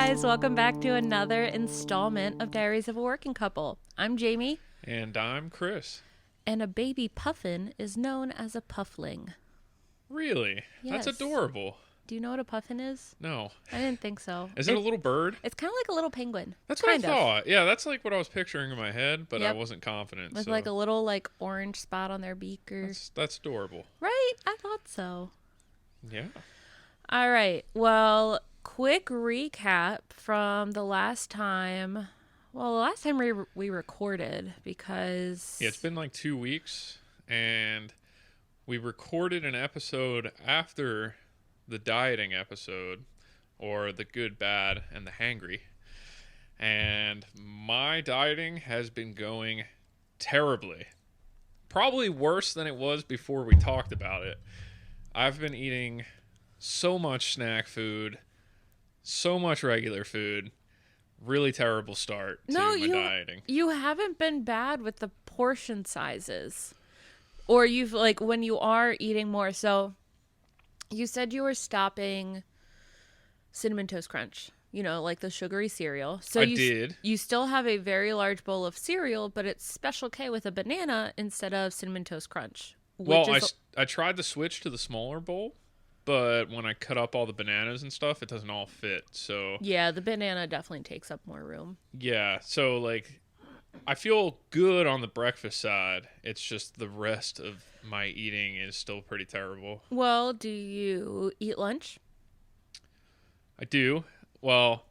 guys, welcome back to another installment of Diaries of a Working Couple. I'm Jamie. And I'm Chris. And a baby puffin is known as a puffling. Really? Yes. That's adorable. Do you know what a puffin is? No. I didn't think so. Is it a little bird? It's kind of like a little penguin. That's what I thought. Yeah, that's like what I was picturing in my head, but I Yep. wasn't confident. With so. like a little like orange spot on their beak or... That's adorable. Right? I thought so. Yeah. All right. Well, quick recap from the last time. Well, the last time we recorded because... Yeah, it's been like 2 weeks, and we recorded an episode after the dieting episode, or the good, bad, and the hangry. And my dieting has been going terribly. Probably worse than it was before we talked about it. I've been eating so much snack food, so much regular food. Really terrible start to my dieting. You haven't been bad with the portion sizes. Or you've like when you are eating more. So you said you were stopping Cinnamon Toast Crunch, you know, like the sugary cereal. So I did. You still have a very large bowl of cereal, but it's Special K with a banana instead of Cinnamon Toast Crunch. Well, I tried to switch to the smaller bowl, but when I cut up all the bananas and stuff, it doesn't all fit. So yeah, the banana definitely takes up more room. Yeah, so like I feel good on the breakfast side. It's just the rest of my eating is still pretty terrible. Well, do you eat lunch? I do. Well,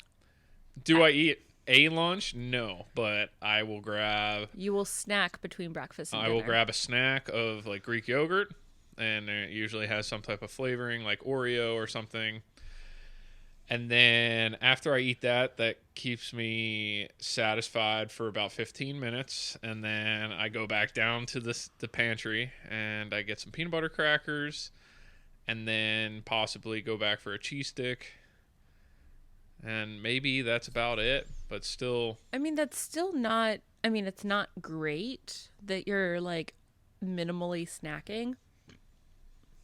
do I eat a lunch? No, but I will grab... You will snack between breakfast and dinner. I will grab a snack of like Greek yogurt, and it usually has some type of flavoring like Oreo or something. And then after I eat that, that keeps me satisfied for about 15 minutes. And then I go back down to the pantry and I get some peanut butter crackers and then possibly go back for a cheese stick. And maybe that's about it, but still. I mean, that's still not, I mean, it's not great that you're like minimally snacking.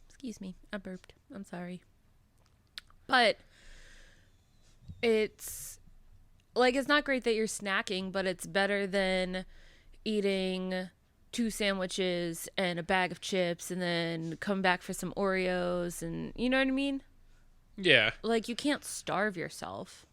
Excuse me, I burped. I'm sorry. But it's like, it's not great that you're snacking, but it's better than eating 2 sandwiches and a bag of chips and then come back for some Oreos and, you know what I mean? Yeah. Like, you can't starve yourself.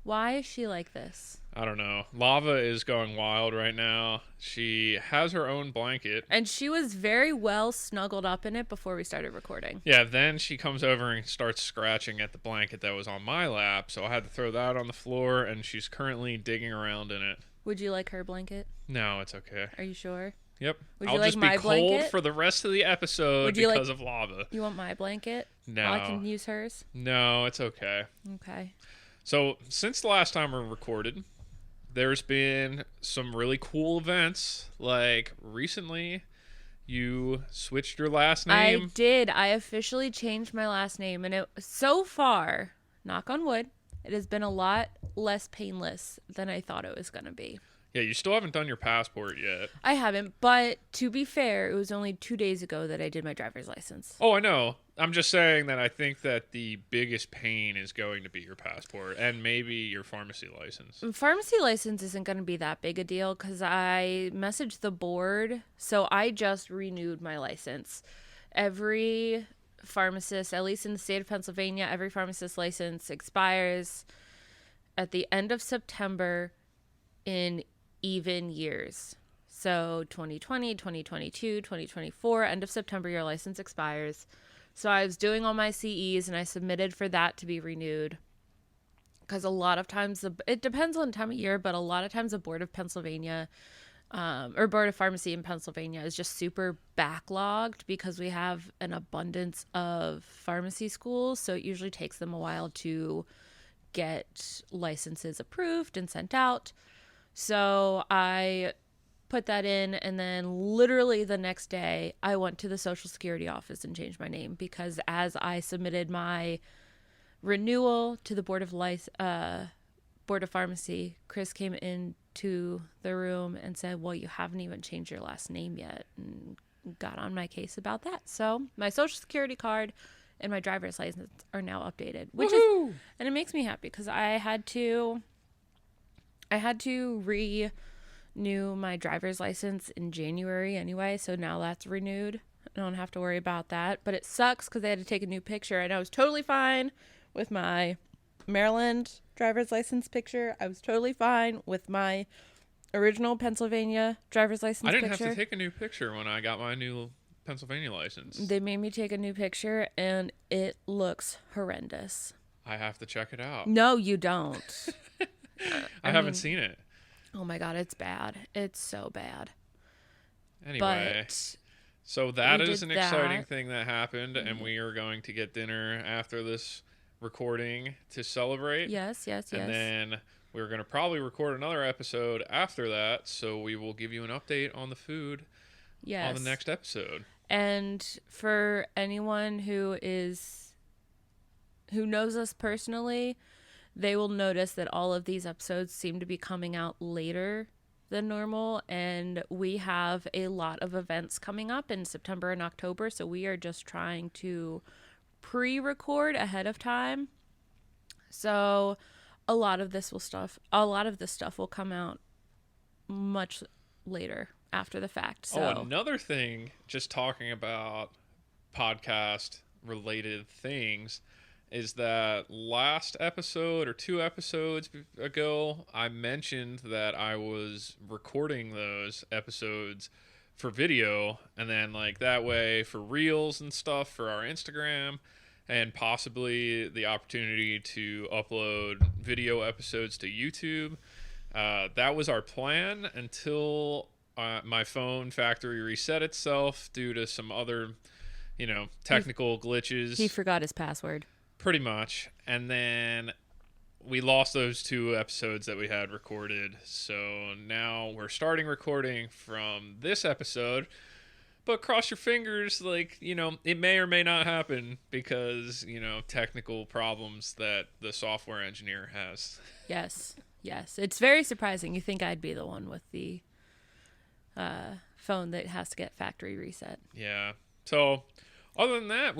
Why is she like this? I don't know. Lava is going wild right now. She has her own blanket. And she was very well snuggled up in it before we started recording. Yeah, then she comes over and starts scratching at the blanket that was on my lap, so I had to throw that on the floor, and she's currently digging around in it. Would you like her blanket? No, it's okay. Are you sure? Yep. Would I'll you like just my be cold blanket? for the rest of the episode because of lava. You want my blanket? No. I can use hers? No, it's okay. Okay. So, since the last time we recorded, there's been some really cool events. Like, recently, you switched your last name. I did. I officially changed my last name. And so far, knock on wood, it has been a lot less painless than I thought it was going to be. Yeah, you still haven't done your passport yet. I haven't, but to be fair, it was only 2 days ago that I did my driver's license. Oh, I know. I'm just saying that I think that the biggest pain is going to be your passport and maybe your pharmacy license. Pharmacy license isn't going to be that big a deal because I messaged the board. So I just renewed my license. Every pharmacist, at least in the state of Pennsylvania, every pharmacist license expires at the end of September in even years. So 2020, 2022, 2024, end of September, your license expires. So I was doing all my CEs and I submitted for that to be renewed. Because a lot of times, it depends on the time of year, but a lot of times the Board of Pennsylvania, or Board of Pharmacy in Pennsylvania is just super backlogged because we have an abundance of pharmacy schools. So it usually takes them a while to get licenses approved and sent out. So I put that in, and then literally the next day I went to the Social Security office and changed my name because as I submitted my renewal to the Board of Pharmacy, Chris came into the room and said, well, you haven't even changed your last name yet, and got on my case about that. So my Social Security card and my driver's license are now updated, Woohoo! and it makes me happy because I had to renew my driver's license in January anyway, so now that's renewed. I don't have to worry about that, but it sucks because I had to take a new picture, and I was totally fine with my Maryland driver's license picture. I was totally fine with my original Pennsylvania driver's license I didn't picture. have to take a new picture when I got my new Pennsylvania license. They made me take a new picture, and it looks horrendous. I have to check it out. No, you don't. I haven't seen it. Oh my God, it's bad. It's so bad. Anyway, But so that we is did an exciting that. thing that happened, and we are going to get dinner after this recording to celebrate. yes. And then we're going to probably record another episode after that, so we will give you an update on the food Yes. on the next episode. And for anyone who knows us personally, they will notice that all of these episodes seem to be coming out later than normal, and we have a lot of events coming up in September and October, so we are just trying to pre-record ahead of time. So a lot of this stuff will come out much later after the fact. So Oh, another thing, just talking about podcast related things, is that last episode or 2 episodes ago, I mentioned that I was recording those episodes for video, and then like that way for reels and stuff for our Instagram, and possibly the opportunity to upload video episodes to YouTube. That was our plan until my phone factory reset itself due to some other, technical glitches. he forgot his password. Pretty much. And then we lost those 2 episodes that we had recorded. So now we're starting recording from this episode. But cross your fingers, it may or may not happen because, technical problems that the software engineer has. Yes. It's very surprising. You think I'd be the one with the phone that has to get factory reset. Yeah. So other than that,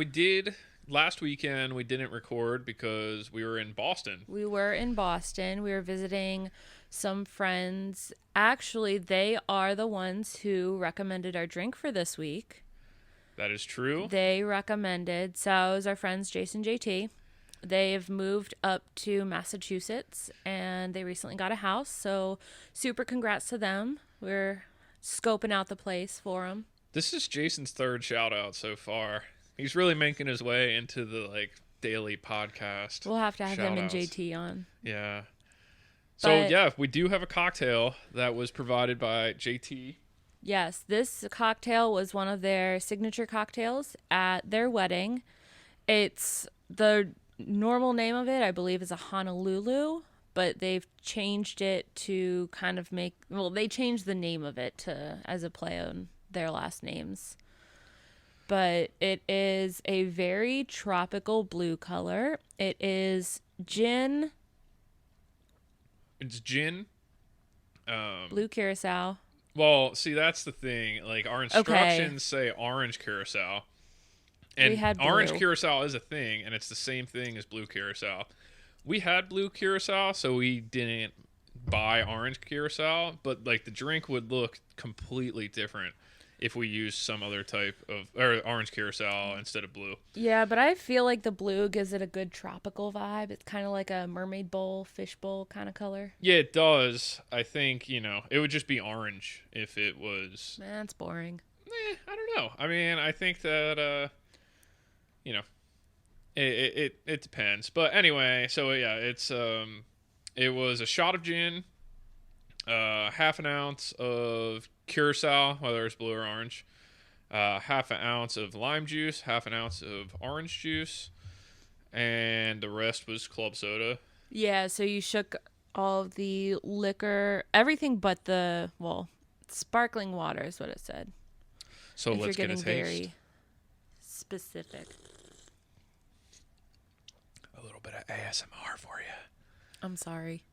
last weekend we didn't record because we were in Boston. We were in Boston. We were visiting some friends. Actually, they are the ones who recommended our drink for this week. That is true. They recommended, so it was our friends Jason JT. They've moved up to Massachusetts and they recently got a house. So super congrats to them. We're scoping out the place for them. This is Jason's 3rd shout out so far. He's really making his way into the daily podcast. We'll have to have him and shout-outs. JT on. Yeah. So But- yeah, we do have a cocktail that was provided by JT. Yes, this cocktail was one of their signature cocktails at their wedding. It's the normal name of it, I believe, is a Honolulu, but they've changed it to kind of they changed the name of it as a play on their last names. But it is a very tropical blue color. It is gin, It's gin. blue curacao. Well, see, that's the thing. Our instructions say orange curacao. And We had orange blue. curacao is a thing, and it's the same thing as blue curacao. We had blue curacao, so we didn't buy orange curacao, but the drink would look completely different if we used some other type of orange curacao instead of blue. Yeah, but I feel like the blue gives it a good tropical vibe. It's kind of like a mermaid bowl, fish bowl kind of color. Yeah, it does. I think, it would just be orange if it was... Man, it's boring. I don't know. I mean, I think that, it depends. But anyway, so yeah, it was a shot of gin, half an ounce of curacao, whether it's blue or orange, half an ounce of lime juice, half an ounce of orange juice, and the rest was club soda. Yeah, so you shook all of the liquor, everything but sparkling water is what it said. So If let's you're get a getting taste. very specific. A little bit of ASMR for you. I'm sorry.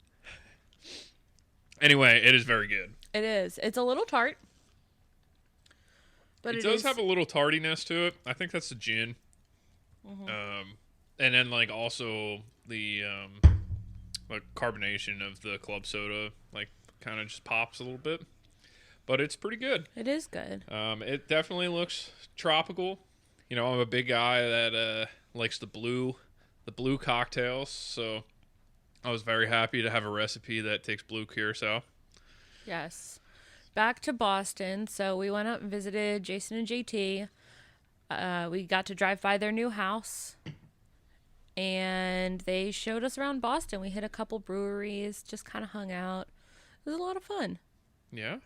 Anyway, it is very good. It is. It's a little tart. But It does have a little tardiness to it. I think that's the gin. And then like also the like carbonation of the club soda like kind of just pops a little bit, but it's pretty good. It is good. It definitely looks tropical. You know, I'm a big guy that likes the blue cocktails, so I was very happy to have a recipe that takes blue curacao. Yes. Back to Boston. So we went up and visited Jason and JT. We got to drive by their new house. And they showed us around Boston. We hit a couple breweries, just kind of hung out. It was a lot of fun. Yeah.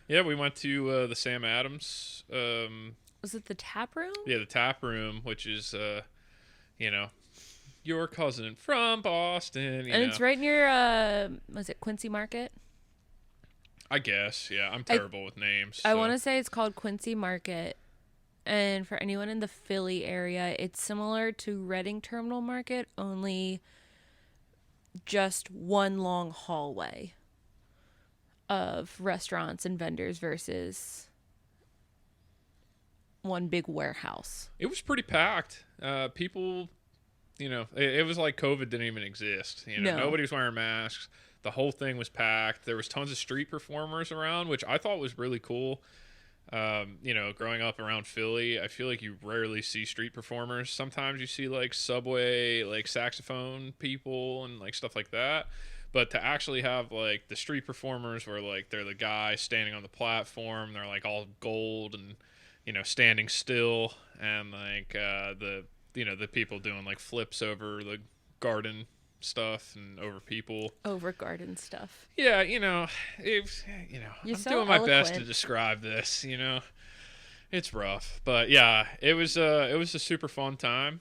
Yeah, we went to the Sam Adams. Was it the tap room? Yeah, the tap room, which is, you know, your cousin from Boston. And it's right near, was it Quincy Market? I guess, yeah. I'm terrible with names. I want to say it's called Quincy Market. And for anyone in the Philly area, it's similar to Reading Terminal Market, only just one long hallway of restaurants and vendors versus one big warehouse. It was pretty packed. People, you know, it was like COVID didn't even exist. You know, nobody was wearing masks. The whole thing was packed. There was tons of street performers around, which I thought was really cool. You know, growing up around Philly, I feel like you rarely see street performers. Sometimes you see like subway, like saxophone people and like stuff like that. But to actually have like the street performers where like they're the guy standing on the platform, they're like all gold and, you know, standing still, and like the people doing like flips over the garden stuff and over people. Over garden stuff. Yeah, you know, I'm so doing my best to eloquent. describe this, you know. It's rough, but yeah, it was a super fun time.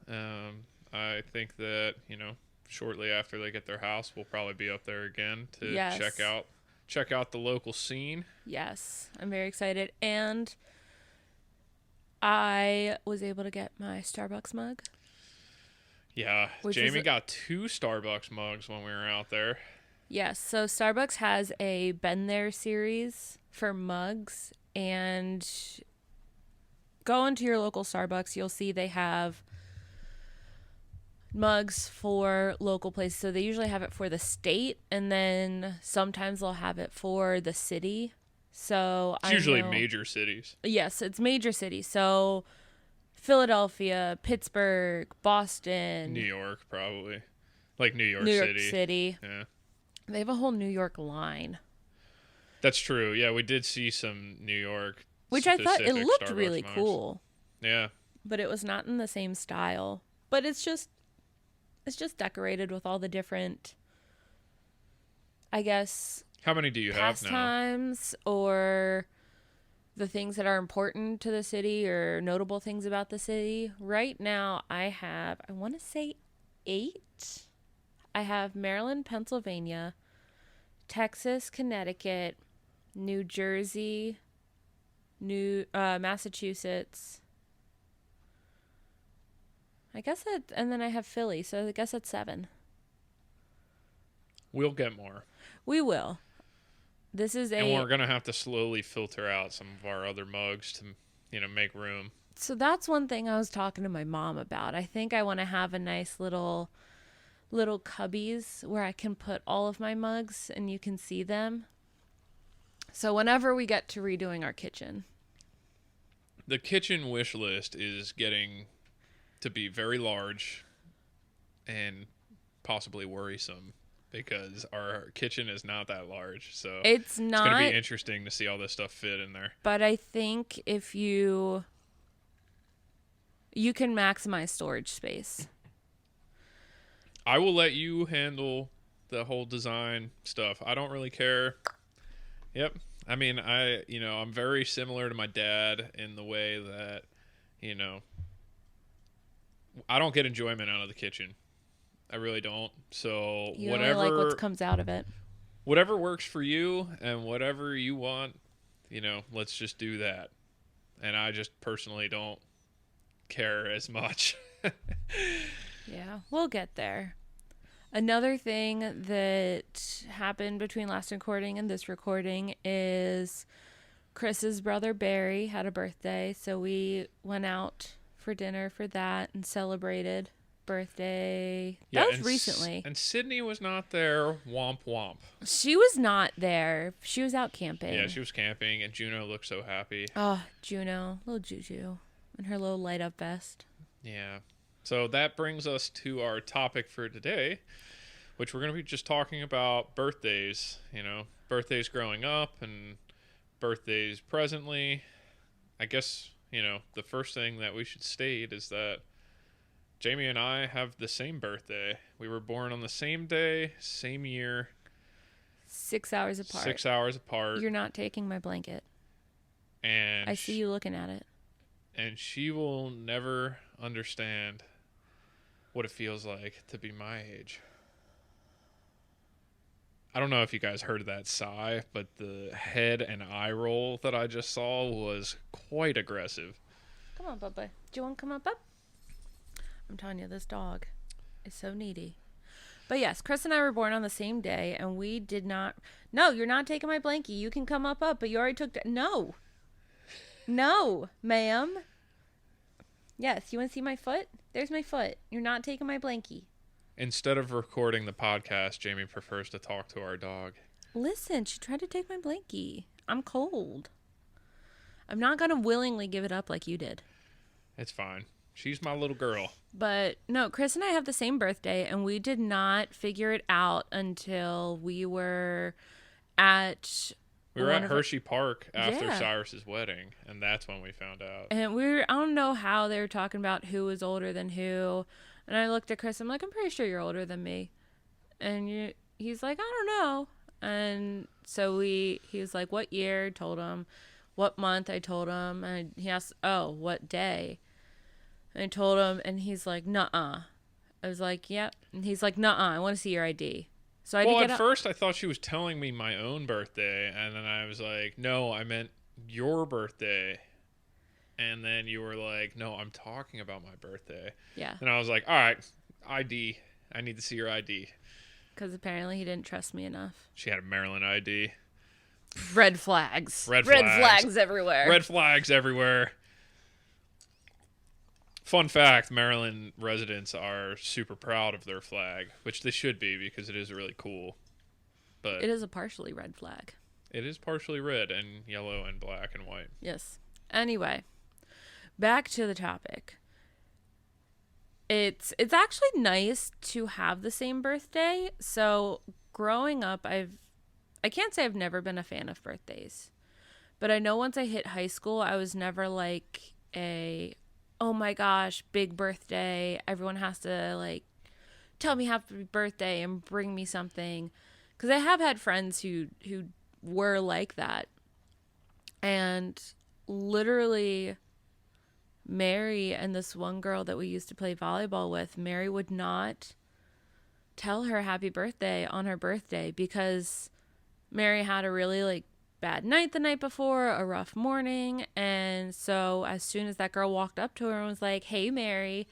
I think that, you know, shortly after they get their house, we'll probably be up there again to check out the local scene. Yes, I'm very excited, and I was able to get my Starbucks mug. Yeah, Jamie got 2 Starbucks mugs when we were out there. Yes, so Starbucks has a Been There series for mugs, and go into your local Starbucks, you'll see they have mugs for local places. So they usually have it for the state, and then sometimes they'll have it for the city. So it's usually major cities. Yes, it's major cities. So Philadelphia, Pittsburgh, Boston, New York, probably. Like New York City. Yeah. They have a whole New York line. That's true. Yeah, we did see some New York, which I thought it looked Starbucks really mugs. cool. Yeah. But it was not in the same style. But it's just decorated with all the different, I guess, how many do you have now? Pastimes or the things that are important to the city or notable things about the city. Right now I want to say 8. I have Maryland, Pennsylvania, Texas, Connecticut, New Jersey, Massachusetts. And then I have Philly, so I guess that's 7. We'll get more. We will. And we're going to have to slowly filter out some of our other mugs to, you know, make room. So that's one thing I was talking to my mom about. I think I want to have a nice little cubbies where I can put all of my mugs and you can see them. So whenever we get to redoing our kitchen. The kitchen wish list is getting to be very large and possibly worrisome, because our kitchen is not that large. So it's going to be interesting to see all this stuff fit in there. But I think if you can maximize storage space. I will let you handle the whole design stuff. I don't really care. Yep. I mean, I'm very similar to my dad in the way that, you know, I don't get enjoyment out of the kitchen. I really don't. So you whatever only like what comes out of it. Whatever works for you and whatever you want, you know, let's just do that. And I just personally don't care as much. Yeah, we'll get there. Another thing that happened between last recording and this recording is Chris's brother Barry had a birthday, so we went out for dinner for that and celebrated birthday. Yeah, That was and recently. And Sydney was not there. Womp womp. She was not there. She was out camping. Yeah, she was camping, and Juno looked so happy. Oh, Juno, little Juju, in her little light up vest. Yeah. So that brings us to our topic for today, which we're going to be just talking about birthdays. You know, birthdays growing up and birthdays presently. I guess, you know, the first thing that we should state is that Jamie and I have the same birthday. We were born on the same day, same year. 6 hours apart. 6 hours apart. You're not taking my blanket. And I see you looking at it. And she will never understand what it feels like to be my age. I don't know if you guys heard that sigh, but the head and eye roll that I just saw was quite aggressive. Come on, Bubba. Do you want to come on, Bub? I'm telling you, this dog is so needy. But yes, Chris and I were born on the same day, and we did not... No, you're not taking my blankie. You can come up, but you already took... No. No, ma'am. Yes, you want to see my foot? There's my foot. You're not taking my blankie. Instead of recording the podcast, Jamie prefers to talk to our dog. Listen, she tried to take my blankie. I'm cold. I'm not going to willingly give it up like you did. It's fine. She's my little girl. But no, Chris and I have the same birthday, and we did not figure it out until we were at... We were at Hershey Park after Yeah. Cyrus's wedding, and that's when we found out. And I don't know how they were talking about who was older than who. And I looked at Chris, I'm like, I'm pretty sure you're older than me. And he's like, I don't know. And so he was like, what year? Told him. What month? I told him. And he asked, oh, what day? And I told him, and he's like, nuh-uh. I was like, yep. And he's like, nuh-uh, I want to see your ID. So I had to get at first I thought she was telling me my own birthday, and then I was like, no, I meant your birthday. And then you were like, no, I'm talking about my birthday. Yeah. And I was like, all right, ID. I need to see your ID. Because apparently he didn't trust me enough. She had a Maryland ID. Red flags. Red flags everywhere. Red flags everywhere. Fun fact, Maryland residents are super proud of their flag, which they should be because it is really cool. But it is a partially red flag. It is partially red and yellow and black and white. Yes. Anyway, back to the topic. It's actually nice to have the same birthday. So growing up, I can't say I've never been a fan of birthdays. But I know once I hit high school, I was never like oh my gosh, big birthday. Everyone has to like tell me happy birthday and bring me something. Because I have had friends who were like that. And literally Mary and this one girl that we used to play volleyball with, Mary would not tell her happy birthday on her birthday because Mary had a really like bad night the night before, a rough morning. And so as soon as that girl walked up to her and was like, hey, Mary's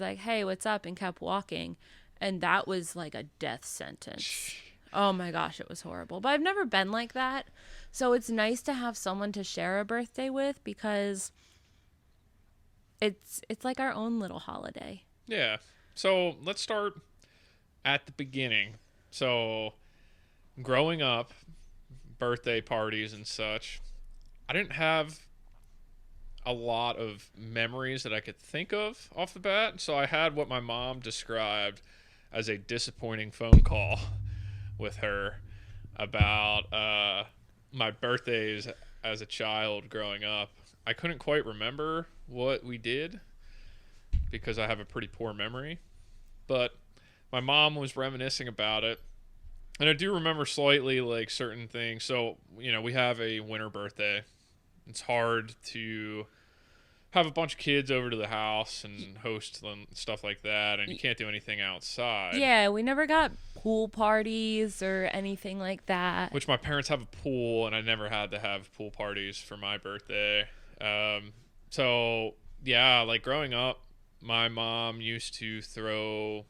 like, hey, what's up? And kept walking. And that was like a death sentence. Oh my gosh, it was horrible. But I've never been like that. So it's nice to have someone to share a birthday with because it's like our own little holiday. Yeah. So let's start at the beginning. So growing up, birthday parties and such, I didn't have a lot of memories that I could think of off the bat. So I had what my mom described as a disappointing phone call with her about my birthdays as a child growing up. I couldn't quite remember what we did because I have a pretty poor memory, but my mom was reminiscing about it. And I do remember slightly like certain things. So, you know, we have a winter birthday. It's hard to have a bunch of kids over to the house and host and stuff like that. And you can't do anything outside. Yeah, we never got pool parties or anything like that. Which my parents have a pool, and I never had to have pool parties for my birthday. So, yeah, like growing up, my mom used to throw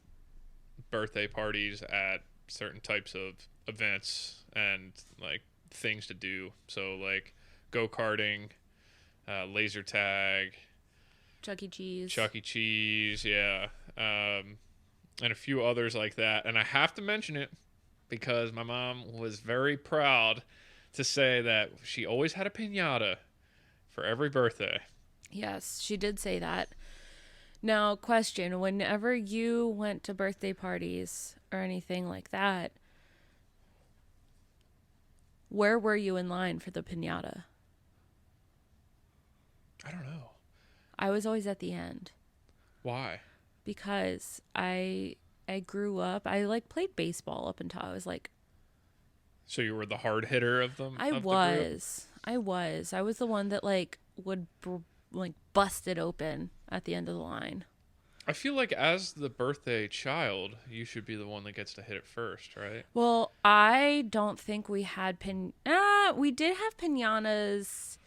birthday parties at certain types of events and like things to do. So like go-karting, laser tag, Chuck E. Cheese. Chuck E. Cheese, yeah. And a few others like that. And I have to mention it because my mom was very proud to say that she always had a piñata for every birthday. Yes, she did say that. Now, question, whenever you went to birthday parties or anything like that, where were you in line for the piñata? I don't know. I was always at the end Why? because I grew up, I like played baseball up until I was like So you were the hard hitter of them? I was the one that like would like bust it open at the end of the line. I feel like as the birthday child, you should be the one that gets to hit it first, right? Well, I don't think we had we did have piñatas.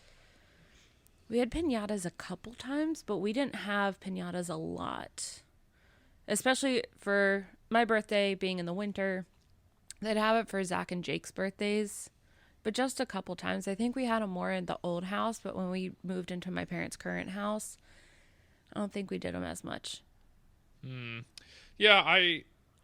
We had piñatas a couple times, but we didn't have piñatas a lot. Especially for my birthday being in the winter. They'd have it for Zach and Jake's birthdays, but just a couple times. I think we had them more in the old house, but when we moved into my parents' current house, I don't think we did them as much. Yeah,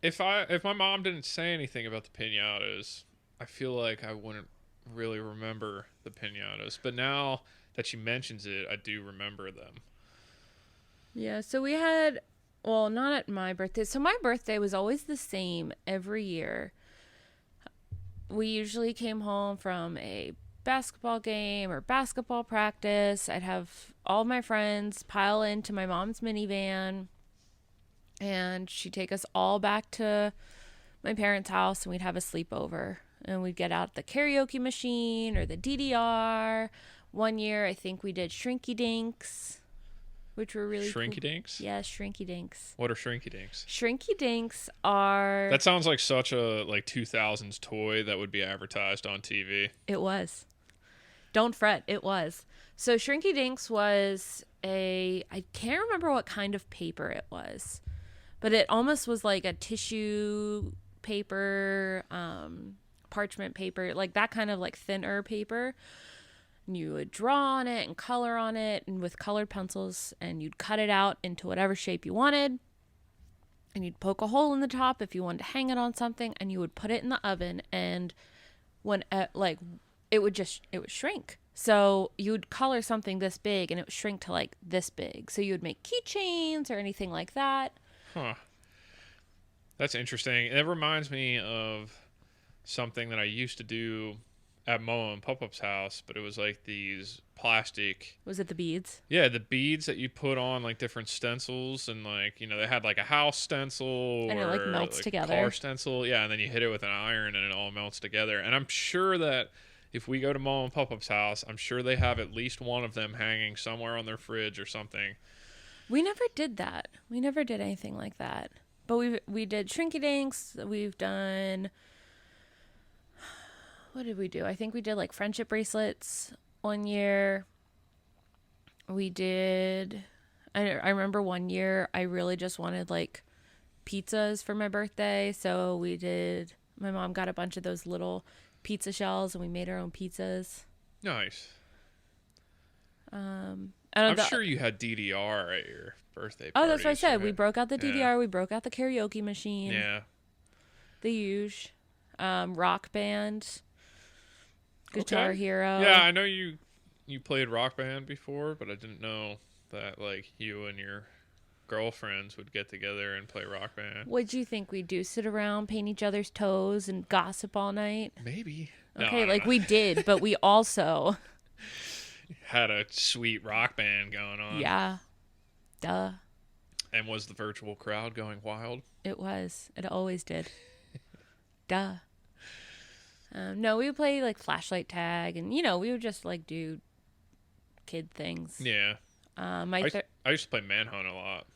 if my mom didn't say anything about the piñatas, I feel like I wouldn't really remember the piñatas. But now that she mentions it, I do remember them. Yeah, so we had, well, not at my birthday. So my birthday was always the same every year. We usually came home from a basketball game or basketball practice. I'd have all my friends pile into my mom's minivan, and she'd take us all back to my parents' house, and we'd have a sleepover. And we'd get out the karaoke machine or the DDR. One year, I think we did Shrinky Dinks, which were really Shrinky cool. Dinks? Yeah, Shrinky Dinks. What are Shrinky Dinks? Shrinky Dinks are... That sounds like such a 2000s toy that would be advertised on TV. It was. Don't fret, it was. So Shrinky Dinks was I can't remember what kind of paper it was, but it almost was like a tissue paper, parchment paper, like that kind of like thinner paper. And you would draw on it and color on it and with colored pencils, and you'd cut it out into whatever shape you wanted. And you'd poke a hole in the top if you wanted to hang it on something, and you would put it in the oven, and when it would shrink. So you would color something this big and it would shrink to like this big. So you would make keychains or anything like that. Huh. That's interesting. It reminds me of something that I used to do at Moa and Pop-Up's house, but it was like these plastic... Was it the beads? Yeah, the beads that you put on like different stencils, and like, they had like a house stencil and or it like melts like together. A car stencil. Yeah, and then you hit it with an iron and it all melts together. And I'm sure that if we go to Moa and Pop-Up's house, I'm sure they have at least one of them hanging somewhere on their fridge or something. We never did that. We never did anything like that. But we did Shrinky Dinks. We've done... What did we do? I think we did like friendship bracelets one year. We did... I remember one year I really just wanted like pizzas for my birthday. So my mom got a bunch of those little pizza shells and we made our own pizzas. Nice. I'm sure you had DDR at your birthday party. Oh, that's what I said. Right? We broke out the DDR. Yeah. We broke out the karaoke machine. Yeah. The huge. Rock Band. Guitar Hero. Yeah, I know you played Rock Band before, but I didn't know that like you and your girlfriends would get together and play Rock Band. What'd you think we'd do? Sit around, paint each other's toes, and gossip all night? Maybe. Okay, No, we did, but we also... had a sweet rock band going on. Yeah. Duh. And was the virtual crowd going wild? It was. It always did. Duh. No, we would play like flashlight tag, and we would just like do kid things. Yeah. I used to play Manhunt a lot.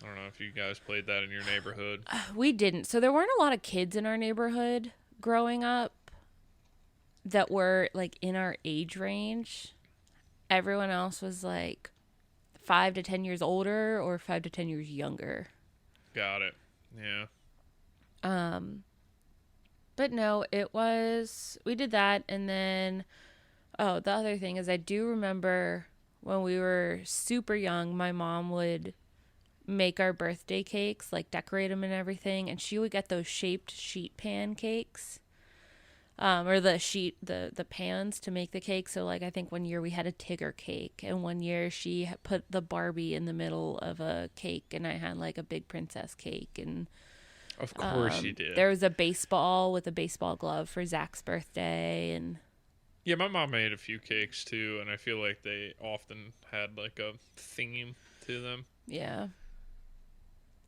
I don't know if you guys played that in your neighborhood. We didn't. So there weren't a lot of kids in our neighborhood growing up that were like in our age range. Everyone else was like 5 to 10 years older or 5 to 10 years younger. Got it. Yeah. But no, we did that. And then, the other thing is I do remember when we were super young, my mom would make our birthday cakes, like decorate them and everything, and she would get those shaped sheet pan cakes. Or the pans to make the cake. So like I think one year we had a Tigger cake, and one year she put the Barbie in the middle of a cake, and I had like a big princess cake. And Of course you did. there was a baseball with a baseball glove for Zach's birthday. And Yeah, my mom made a few cakes too, and I feel like they often had like a theme to them. yeah,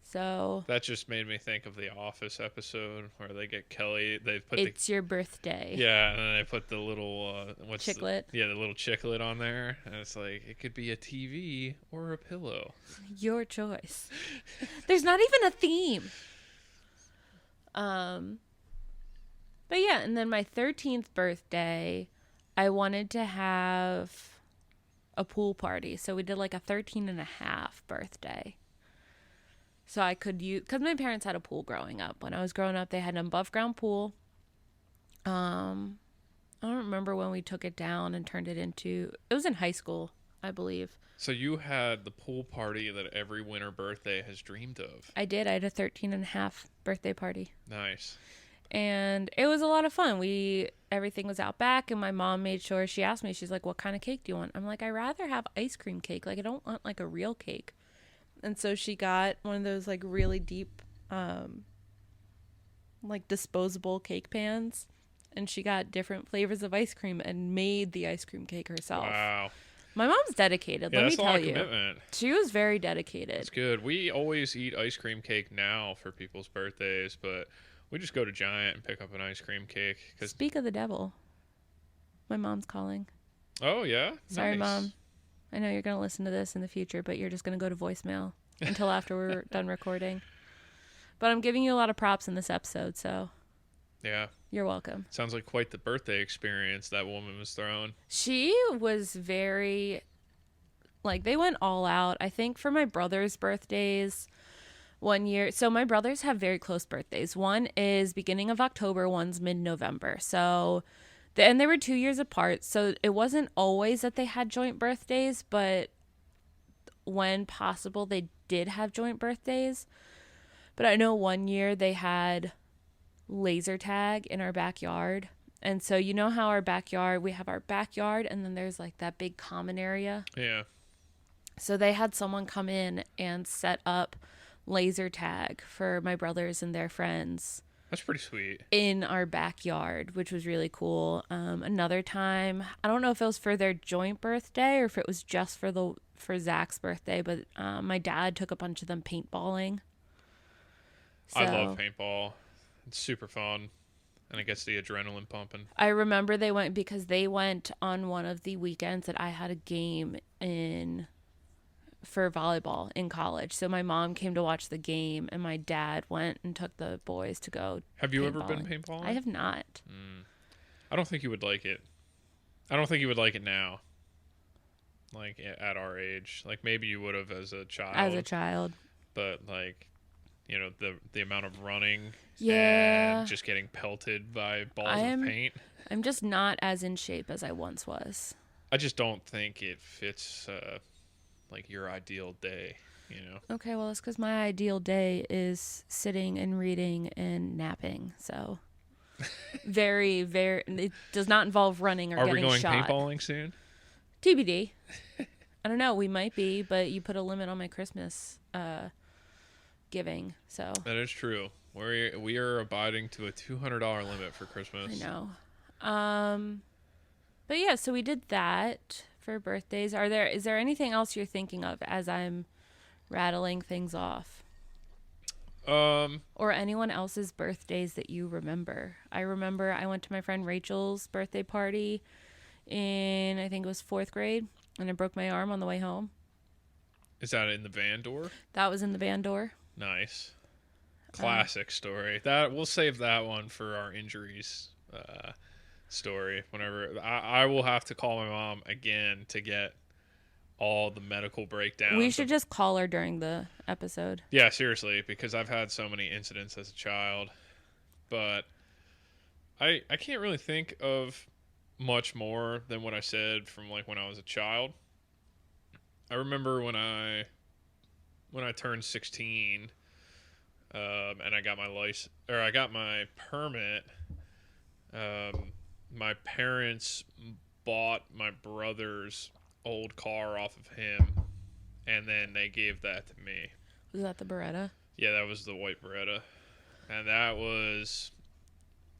so That just made me think of the Office episode where they get Kelly. They put it's your birthday. yeah, and then they put the little Chiclet. the little chiclet on there, and it's like it could be a TV or a pillow. Your choice. There's not even a theme. But yeah, and then my 13th birthday, I wanted to have a pool party. So we did like a 13 and a half birthday. So I could use, because my parents had a pool growing up. When I was growing up, they had an above ground pool. I don't remember when we took it down and turned it into, it was in high school, I believe. So you had the pool party that every winter birthday has dreamed of. I did. I had a 13 and a half birthday party. Nice. And it was a lot of fun. Everything was out back, and my mom made sure, she asked me, she's like, what kind of cake do you want? I'm like, I'd rather have ice cream cake. Like, I don't want like a real cake. And so she got one of those like really deep, like disposable cake pans, and she got different flavors of ice cream and made the ice cream cake herself. Wow. My mom's dedicated. Yeah, let me that's a lot tell of you, commitment. she was very dedicated. It's good. We always eat ice cream cake now for people's birthdays, but we just go to Giant and pick up an ice cream cake. Speak of the devil, my mom's calling. Oh yeah. Sorry, Nice. Mom. I know you're going to listen to this in the future, but you're just going to go to voicemail until after we're done recording. But I'm giving you a lot of props in this episode, so Yeah. you're welcome. Sounds like quite the birthday experience that woman was throwing. She was very, like, they went all out. I think for my brother's birthdays one year. So my brothers have very close birthdays. One is beginning of October, one's mid-November. So, and they were 2 years apart. So it wasn't always that they had joint birthdays, but when possible, they did have joint birthdays. But I know one year they had laser tag in our backyard. And so you know how our backyard, we have our backyard and then there's like that big common area. Yeah. So they had someone come in and set up laser tag for my brothers and their friends That's pretty sweet. in our backyard, which was really cool. Another time, I don't know if it was for their joint birthday or if it was just for Zach's birthday, but my dad took a bunch of them paintballing. I love paintball. It's super fun, and it gets the adrenaline pumping. I remember they went on one of the weekends that I had a game for volleyball in college. So my mom came to watch the game, and my dad went and took the boys to go. Have you ever been paintballing? I have not. I don't think you would like it. I don't think you would like it now. Like at our age, like maybe you would have as a child. But like, you know, the amount of running, Yeah, and just getting pelted by balls of paint. I'm just not as in shape as I once was. I just don't think it fits like your ideal day, you know. Okay, well, it's because my ideal day is sitting and reading and napping. So very, very. It does not involve running or Are getting we going shot. paintballing soon? TBD. I don't know. We might be, but you put a limit on my Christmas giving. So That is true. We are abiding to a $200 limit for Christmas. I know. But yeah, so we did that for birthdays. Is there anything else you're thinking of as I'm rattling things off? Or anyone else's birthdays that you remember? I remember I went to my friend Rachel's birthday party in, I think it was 4th grade, and I broke my arm on the way home. Is that in the van door? That was in the van door. Nice. Classic story. That we'll save that one for our injuries story. Whenever I will have to call my mom again to get all the medical breakdowns. We should just call her during the episode. Yeah, seriously, because I've had so many incidents as a child. But I can't really think of much more than what I said from like when I was a child. I remember when I turned 16, and I got my license, or I got my permit. My parents bought my brother's old car off of him, and then they gave that to me. Was that the Beretta? Yeah, that was the white Beretta, and that was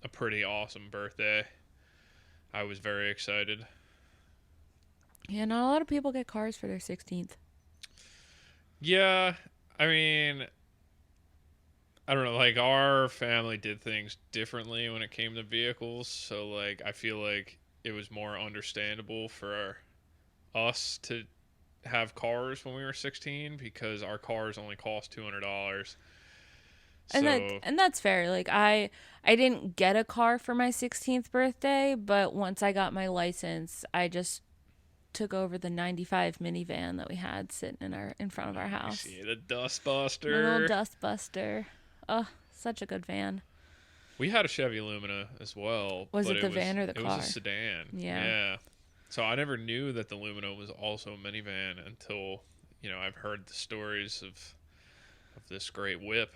a pretty awesome birthday. I was very excited. Yeah, not a lot of people get cars for their 16th. Yeah, I mean, I don't know, like our family did things differently when it came to vehicles, so like I feel like it was more understandable for us to have cars when we were 16 because our cars only cost $200. And So that's fair. Like I didn't get a car for my 16th birthday, but once I got my license, I just took over the 95 minivan that we had sitting in front of our house. see the My little Dustbuster. Dustbuster. Oh, such a good van. We had a Chevy Lumina as well. Was but it the van or the It car? was a sedan. Yeah. Yeah. So I never knew that the Lumina was also a minivan until, I've heard the stories of this great whip.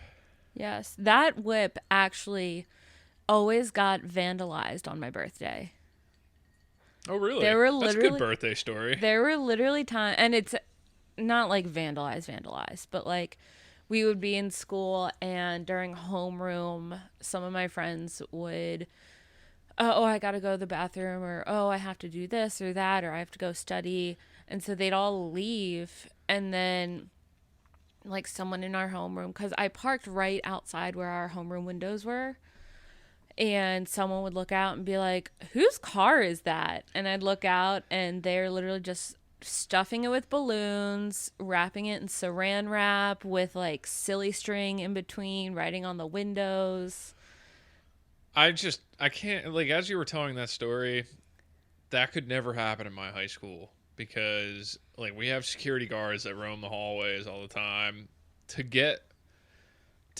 Yes, that whip actually always got vandalized on my birthday. Oh, really? There were That's a literally- good birthday story. There were literally times, and it's not like vandalized, but like we would be in school and during homeroom, some of my friends would, oh, I got to go to the bathroom, or oh, I have to do this or that, or I have to go study. And so they'd all leave. And then like someone in our homeroom, because I parked right outside where our homeroom windows were. And someone would look out and be like, whose car is that? And I'd look out and they're literally just stuffing it with balloons, wrapping it in saran wrap with like silly string in between, writing on the windows. I can't, like, as you were telling that story, that could never happen in my high school because, like, we have security guards that roam the hallways all the time. To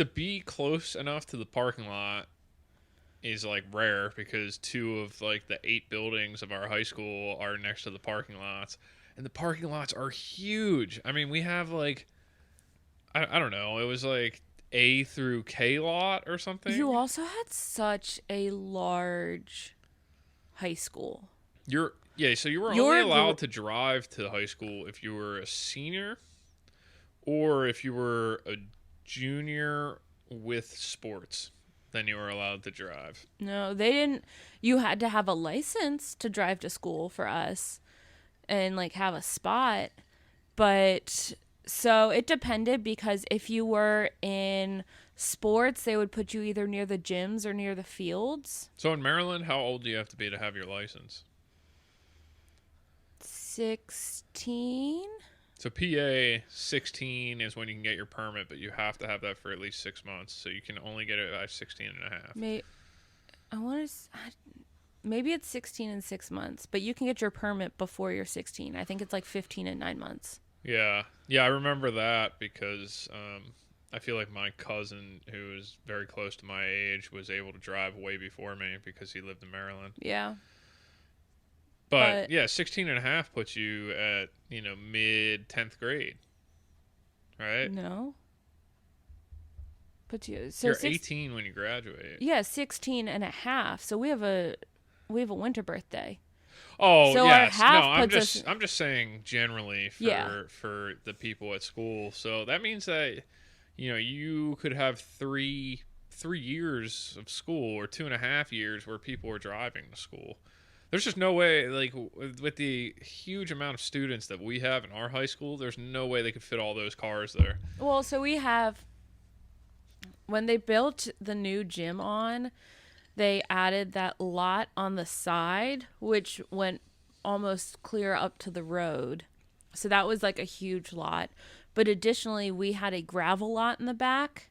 be close enough to the parking lot is, like, rare because 2 of, like, the 8 buildings of our high school are next to the parking lots. And the parking lots are huge. I mean, we have, like, I don't know, it was, like, A through K lot or something. You also had such a large high school. So you were only allowed to drive to high school if you were a senior or if you were a junior with sports. Then you were allowed to drive. No, they didn't. You had to have a license to drive to school for us and like have a spot. But so it depended because if you were in sports, they would put you either near the gyms or near the fields. So in Maryland, how old do you have to be to have your license? 16. So PA 16 is when you can get your permit, but you have to have that for at least 6 months. So you can only get it at 16 and a half. Maybe it's 16 and 6 months, but you can get your permit before you're 16. I think it's like 15 and 9 months. Yeah, I remember that because I feel like my cousin, who is very close to my age, was able to drive way before me because he lived in Maryland. Yeah. But yeah, 16 and a half puts you at, mid 10th grade, right? No. But so you're 18 when you graduate. Yeah, 16 and a half. So we have a winter birthday. Oh, so yes. Our half no, puts I'm just saying generally for the people at school. So that means that you could have three years of school or 2.5 years where people were driving to school. There's just no way, like, with the huge amount of students that we have in our high school, there's no way they could fit all those cars there. Well, so we have, when they built the new gym on, they added that lot on the side, which went almost clear up to the road. So that was like a huge lot. But additionally, we had a gravel lot in the back.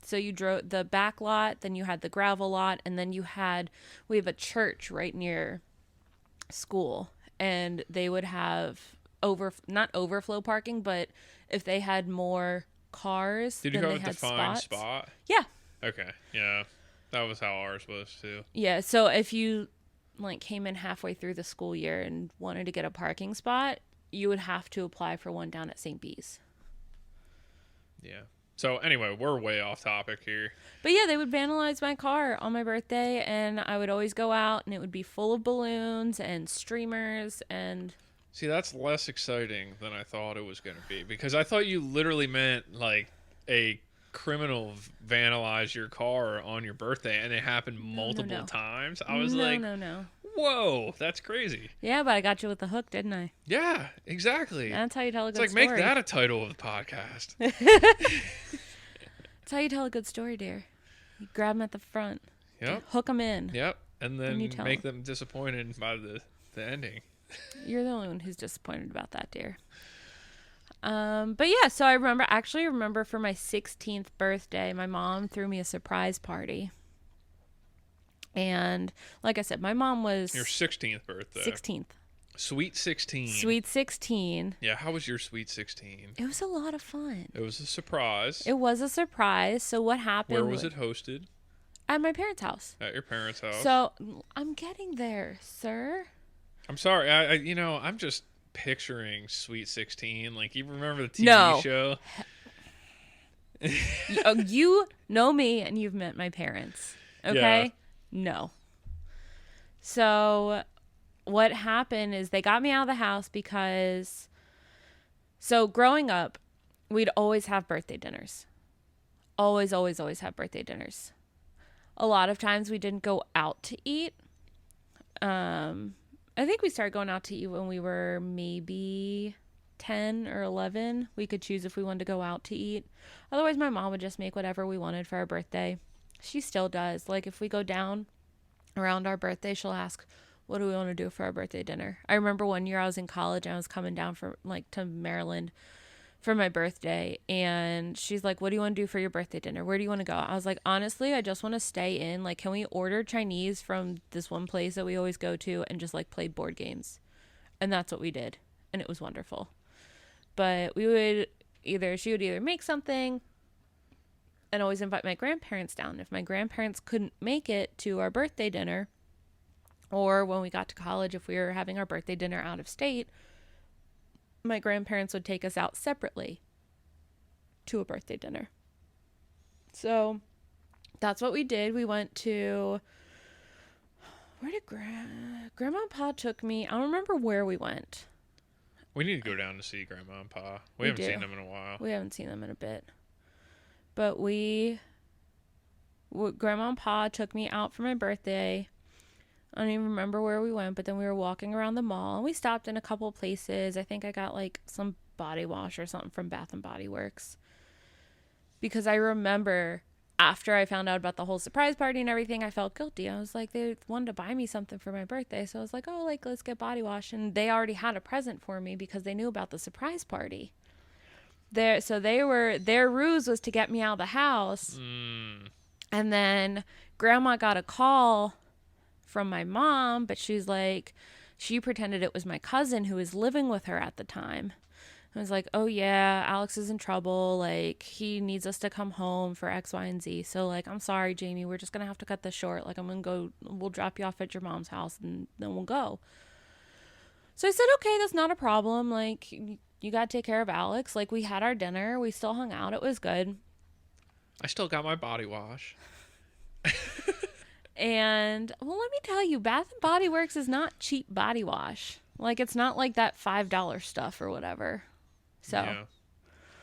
So you drove the back lot, then you had the gravel lot, and then we have a church right near school. And they would have not overflow parking, but if they had more cars, Did you then have they a had defined spots. spot? Yeah. Okay, yeah. That was how ours was, too. Yeah, so if you like came in halfway through the school year and wanted to get a parking spot, you would have to apply for one down at St. B's. Yeah. So anyway, we're way off topic here. But yeah, they would vandalize my car on my birthday, and I would always go out, and it would be full of balloons and streamers and... See, that's less exciting than I thought it was going to be, because I thought you literally meant like a criminal vandalized your car on your birthday, and it happened multiple times. I was No. Whoa, that's crazy. Yeah, but I got you with the hook, didn't I? Yeah, exactly. That's how you tell a good It's story. like, make that a title of the podcast. That's how you tell a good story, dear. You grab them at the front. Yep. Hook them in. Yep. And then you tell make them disappointed by the ending. You're the only one who's disappointed about that, dear. But yeah, so I remember for my 16th birthday, my mom threw me a surprise party. And like I said, my mom was... Your 16th birthday. 16th. Sweet 16. Sweet 16. Yeah, how was your Sweet 16? It was a lot of fun. It was a surprise. It was a surprise. So what happened... Where was it hosted? At my parents' house. At your parents' house. So I'm getting there, sir. I'm sorry. I'm just picturing Sweet 16. Like, you remember the TV show? You know me and you've met my parents. Okay? Yeah. No. So what happened is they got me out of the house because... So growing up, we'd always have birthday dinners. Always have birthday dinners. A lot of times we didn't go out to eat. I think we started going out to eat when we were maybe 10 or 11. We could choose if we wanted to go out to eat. Otherwise, my mom would just make whatever we wanted for our birthday. She still does. Like, if we go down around our birthday, she'll ask, what do we want to do for our birthday dinner? I remember one year I was in college and I was coming down to Maryland for my birthday, and she's like, what do you want to do for your birthday dinner? Where do you want to go? I was like, honestly, I just want to stay in. Like, can we order Chinese from this one place that we always go to and just like play board games? And that's what we did, and it was wonderful. But she would either make something and always invite my grandparents down. If my grandparents couldn't make it to our birthday dinner, or when we got to college, if we were having our birthday dinner out of state, my grandparents would take us out separately to a birthday dinner. So that's what we did. We went to... Where did Grandma and Pa took me? I don't remember where we went. We need to go down to see Grandma and Pa. We haven't seen them in a while. We haven't seen them in a bit. But Grandma and Pa took me out for my birthday. I don't even remember where we went, but then we were walking around the mall, and we stopped in a couple places. I think I got like some body wash or something from Bath and Body Works. Because I remember after I found out about the whole surprise party and everything, I felt guilty. I was like, they wanted to buy me something for my birthday. So I was like, oh, like, let's get body wash. And they already had a present for me because they knew about the surprise party. Their ruse was to get me out of the house. And then Grandma got a call from my mom, but she pretended it was my cousin who was living with her at the time. I was like, oh yeah, Alex is in trouble. Like, he needs us to come home for X, Y, and Z. So like, I'm sorry, Jamie, we're just going to have to cut this short. Like, we'll drop you off at your mom's house and then we'll go. So I said, okay, that's not a problem. Like, you got to take care of Alex. Like, we had our dinner. We still hung out. It was good. I still got my body wash. And, well, let me tell you, Bath & Body Works is not cheap body wash. Like, it's not like that $5 stuff or whatever. So. Yeah.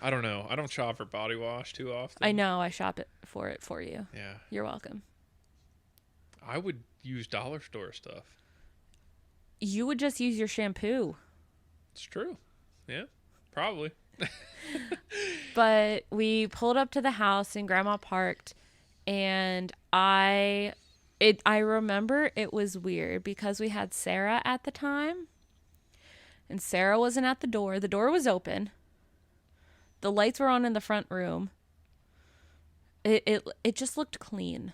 I don't know. I don't shop for body wash too often. I know. I shop it for you. Yeah. You're welcome. I would use dollar store stuff. You would just use your shampoo. It's true. Yeah, probably. But we pulled up to the house and Grandma parked, and I remember it was weird because we had Sarah at the time, and Sarah wasn't at the door. The door was open. The lights were on in the front room. It just looked clean.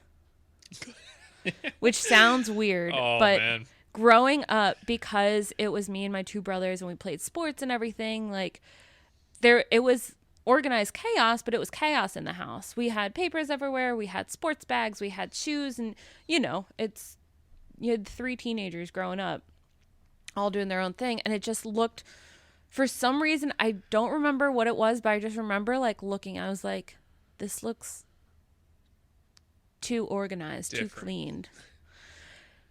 Which sounds weird, but man. Growing up, because it was me and my two brothers and we played sports and everything, like it was organized chaos, but it was chaos in the house. We had papers everywhere, we had sports bags, we had shoes, and you had 3 teenagers growing up all doing their own thing, and it just looked For some reason, I don't remember what it was, but I just remember like looking. I was like, this looks too organized, too Different. cleaned.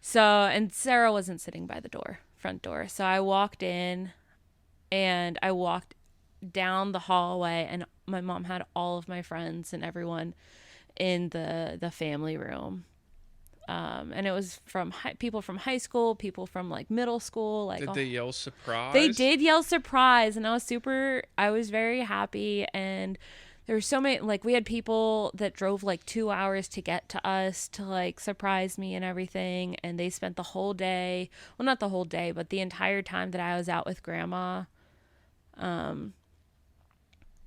So, and Sarah wasn't sitting by the front door. So I walked in and I walked down the hallway, and my mom had all of my friends and everyone in the family room. And it was from people from high school, people from like middle school. Like, Did they yell surprise? they did yell surprise, and I was very happy. And there were so many, like, we had people that drove like 2 hours to get to us to like surprise me and everything. And they spent the whole day, well, not the whole day, but the entire time that I was out with grandma.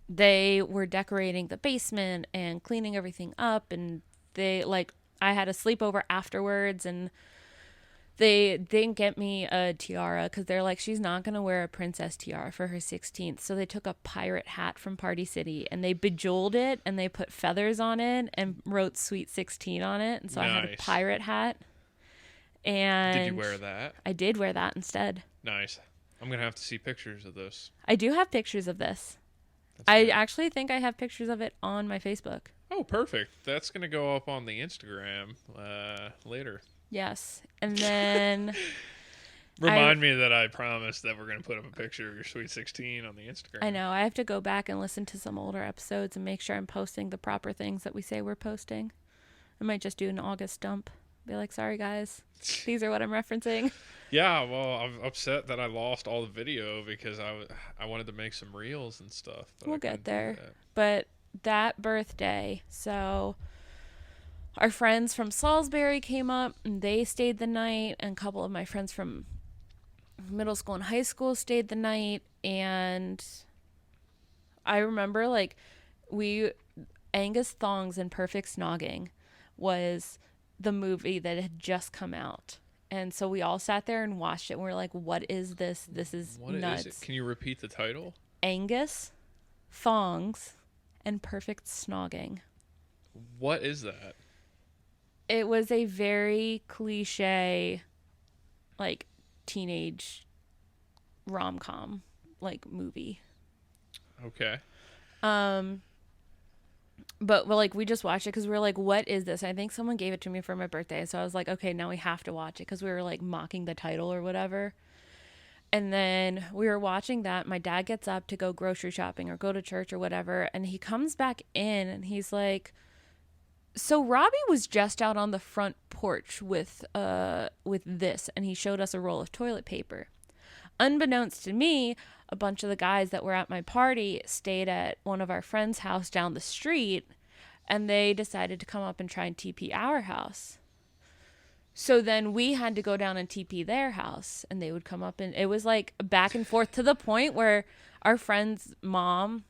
They were decorating the basement and cleaning everything up. And I had a sleepover afterwards, and they didn't get me a tiara because they're like, she's not going to wear a princess tiara for her 16th. So they took a pirate hat from Party City and they bejeweled it and they put feathers on it and wrote Sweet 16 on it. And so I had a pirate hat. And did you wear that? I did wear that instead. Nice. I'm going to have to see pictures of this. I do have pictures of this. I actually think I have pictures of it on my Facebook. Oh, perfect. That's going to go up on the Instagram later. Yes. And then Remind me that I promised that we're going to put up a picture of your Sweet 16 on the Instagram. I know. I have to go back and listen to some older episodes and make sure I'm posting the proper things that we say we're posting. I might just do an August dump. Be like, sorry, guys. These are what I'm referencing. Yeah, well, I'm upset that I lost all the video because I wanted to make some reels and stuff. But we'll get there. But that birthday, so our friends from Salisbury came up and they stayed the night, and a couple of my friends from middle school and high school stayed the night. And I remember like Angus Thongs and Perfect Snogging was the movie that had just come out. And so we all sat there and watched it and we're like, what is this? This is nuts. Is it? Can you repeat the title? Angus Thongs and Perfect Snogging. What is that? It was a very cliche, like, teenage rom-com, like, movie. Okay. But like we just watched it because we were like, what is this? I think someone gave it to me for my birthday. So I was like, okay, now we have to watch it because we were like mocking the title or whatever. And then we were watching that. My dad gets up to go grocery shopping or go to church or whatever. And he comes back in and he's like, so Robbie was just out on the front porch with this. And he showed us a roll of toilet paper. Unbeknownst to me, a bunch of the guys that were at my party stayed at one of our friends' house down the street, and they decided to come up and try and TP our house. So then we had to go down and TP their house, and they would come up, and it was like back and forth to the point where our friend's mom,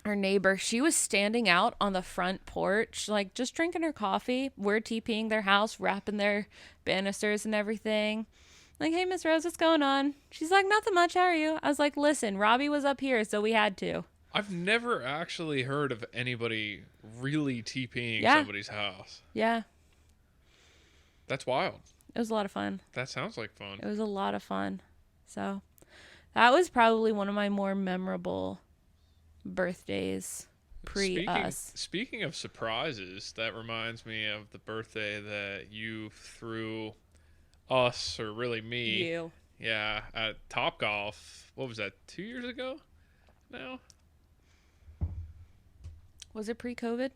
our neighbor, she was standing out on the front porch, like just drinking her coffee. We're TPing their house, wrapping their banisters and everything. Like, hey, Miss Rose, what's going on? She's like, nothing much. How are you? I was like, listen, Robbie was up here, so we had to. I've never actually heard of anybody really TPing somebody's house. Yeah. That's wild. It was a lot of fun. That sounds like fun. It was a lot of fun. So that was probably one of my more memorable birthdays us. Speaking of surprises, that reminds me of the birthday that you threw us, or really me. You. Yeah, at Topgolf. What was that, 2 years ago now? Was it pre-COVID?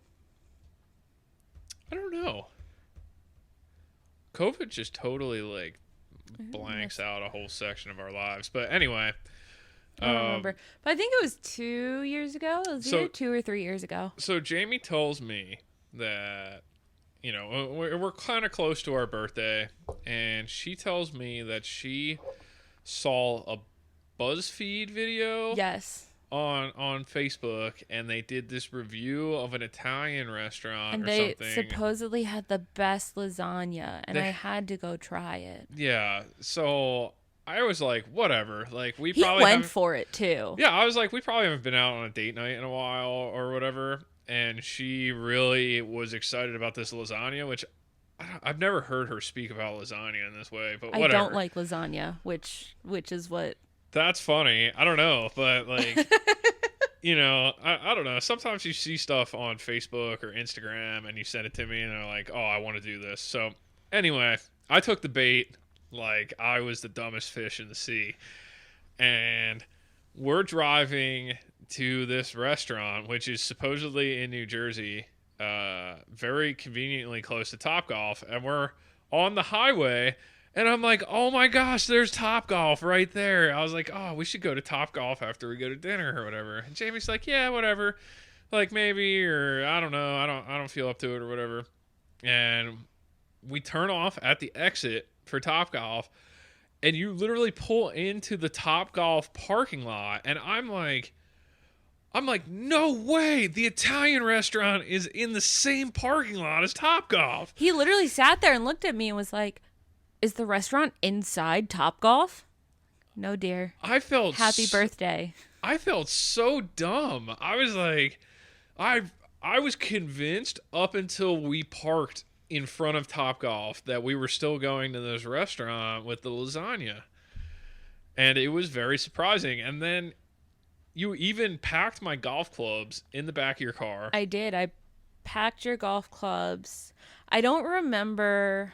I don't know. COVID just totally like blanks out a whole section of our lives. But anyway. I don't remember. But I think it was 2 years ago. It was either 2 or 3 years ago. So Jamie tells me that, you know, we're kind of close to our birthday, and she tells me that she saw a BuzzFeed video on Facebook, and they did this review of an Italian restaurant and or they something. Supposedly had the best lasagna, and I had to go try it. Yeah, so I was like, whatever. Like, he went for it too. Yeah, I was like, we probably haven't been out on a date night in a while or whatever. And she really was excited about this lasagna, which I've never heard her speak about lasagna in this way, but whatever. I don't like lasagna, which is what That's funny. I don't know, but like, I don't know. Sometimes you see stuff on Facebook or Instagram and you send it to me and they're like, oh, I want to do this. So anyway, I took the bait like I was the dumbest fish in the sea. And we're driving to this restaurant, which is supposedly in New Jersey, very conveniently close to Topgolf. And we're on the highway. And I'm like, oh my gosh, there's Topgolf right there. I was like, oh, we should go to Topgolf after we go to dinner or whatever. And Jamie's like, yeah, whatever. Like maybe, or I don't know. I don't feel up to it or whatever. And we turn off at the exit for Topgolf. And you literally pull into the Topgolf parking lot. And I'm like, no way. The Italian restaurant is in the same parking lot as Topgolf. He literally sat there and looked at me and was like, is the restaurant inside Topgolf? No, dear. Happy birthday. I felt so dumb. I was like, I was convinced up until we parked in front of Topgolf that we were still going to this restaurant with the lasagna. And it was very surprising. And then you even packed my golf clubs in the back of your car. I did. I packed your golf clubs. I don't remember.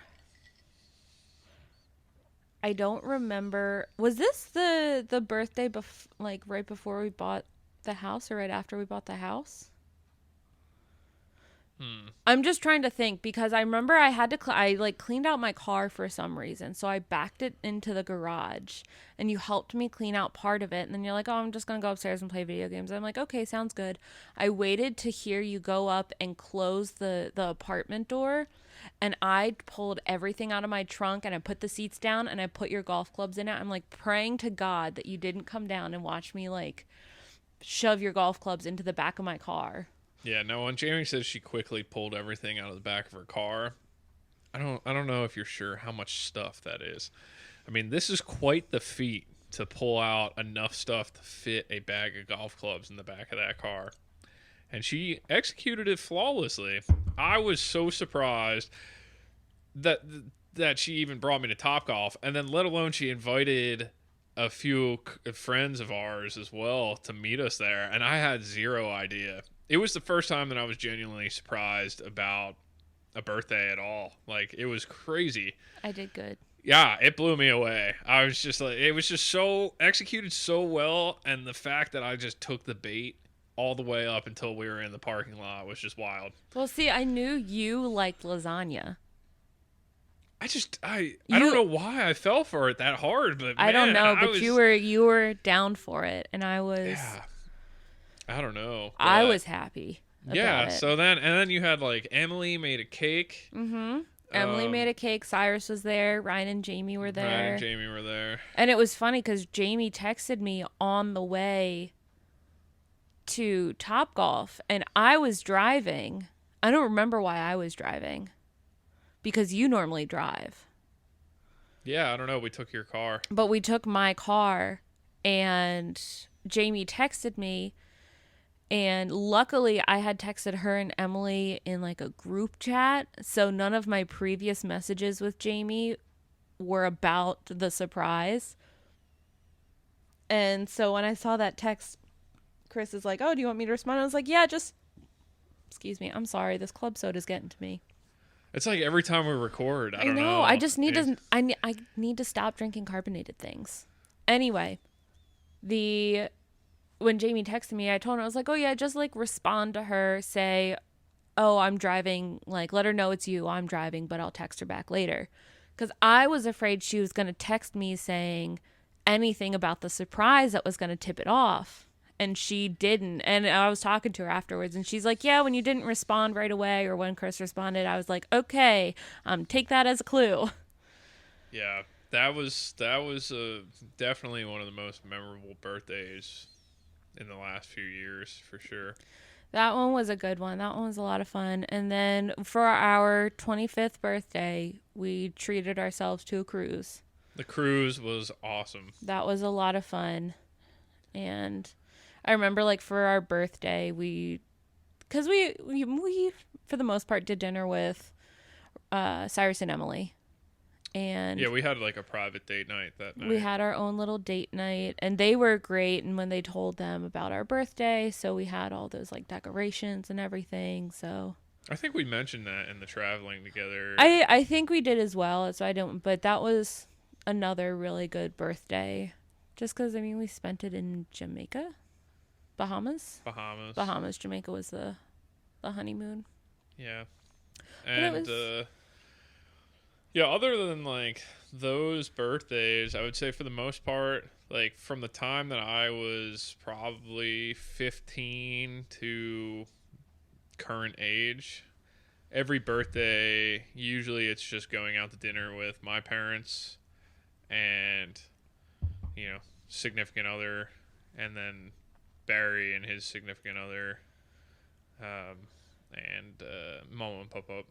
Was this the birthday like right before we bought the house or right after we bought the house? I'm just trying to think because I remember I had to I cleaned out my car for some reason. So I backed it into the garage and you helped me clean out part of it. And then you're like, oh, I'm just going to go upstairs and play video games. I'm like, okay, sounds good. I waited to hear you go up and close the apartment door. And I pulled everything out of my trunk and I put the seats down and I put your golf clubs in it. I'm like praying to God that you didn't come down and watch me like shove your golf clubs into the back of my car. Yeah, no, when Jamie says she quickly pulled everything out of the back of her car, I don't know if you're sure how much stuff that is. I mean, this is quite the feat to pull out enough stuff to fit a bag of golf clubs in the back of that car. And she executed it flawlessly. I was so surprised that she even brought me to Topgolf, and then let alone she invited a few friends of ours as well to meet us there, and I had zero idea. It was the first time that I was genuinely surprised about a birthday at all. Like, it was crazy. I did good. Yeah, it blew me away. I was just like, it was just so executed so well, and the fact that I just took the bait all the way up until we were in the parking lot was just wild. Well, see, I knew you liked lasagna. I don't know why I fell for it that hard, but I don't know, but you were down for it, and I was. Yeah. I don't know. I was happy. About it. So then you had like Emily made a cake. Mm-hmm. Emily made a cake. Cyrus was there. Ryan and Jamie were there. And it was funny because Jamie texted me on the way to Topgolf, and I was driving. I don't remember why I was driving. Because you normally drive. Yeah, I don't know. We took your car. But we took my car, and Jamie texted me, and luckily I had texted her and Emily in like a group chat, so none of my previous messages with Jamie were about the surprise. And so when I saw that text, Chris is like, oh, do you want me to respond? I was like, yeah, just, excuse me, I'm sorry, this club soda's getting to me. It's like every time we record, I don't know. I just need I need to stop drinking carbonated things. Anyway, when Jamie texted me, I told her, I was like, oh yeah, just like respond to her, say, oh, I'm driving, like let her know it's you, I'm driving, but I'll text her back later. Because I was afraid she was going to text me saying anything about the surprise that was going to tip it off. And she didn't. And I was talking to her afterwards, and she's like, yeah, when you didn't respond right away, or when Chris responded, I was like, okay, take that as a clue. Yeah, that was definitely one of the most memorable birthdays in the last few years, for sure. That one was a good one. That one was a lot of fun. And then for our 25th birthday, we treated ourselves to a cruise. The cruise was awesome. That was a lot of fun. And I remember, like, for our birthday, because we for the most part did dinner with Cyrus and Emily. And Yeah, we had like a private date night that night. we had our own little date night, and they were great. And when they told them about our birthday, so we had all those like decorations and everything. So I think we mentioned that in the traveling together. I think we did as well. So I don't, but that was another really good birthday, just because I mean we spent it in Jamaica, Bahamas. Jamaica was the honeymoon. Yeah, But and yeah, other than like those birthdays, I would say for the most part, like from the time that I was probably 15 to current age, every birthday, usually it's just going out to dinner with my parents and, significant other, and then Barry and his significant other, and Mama and Papa.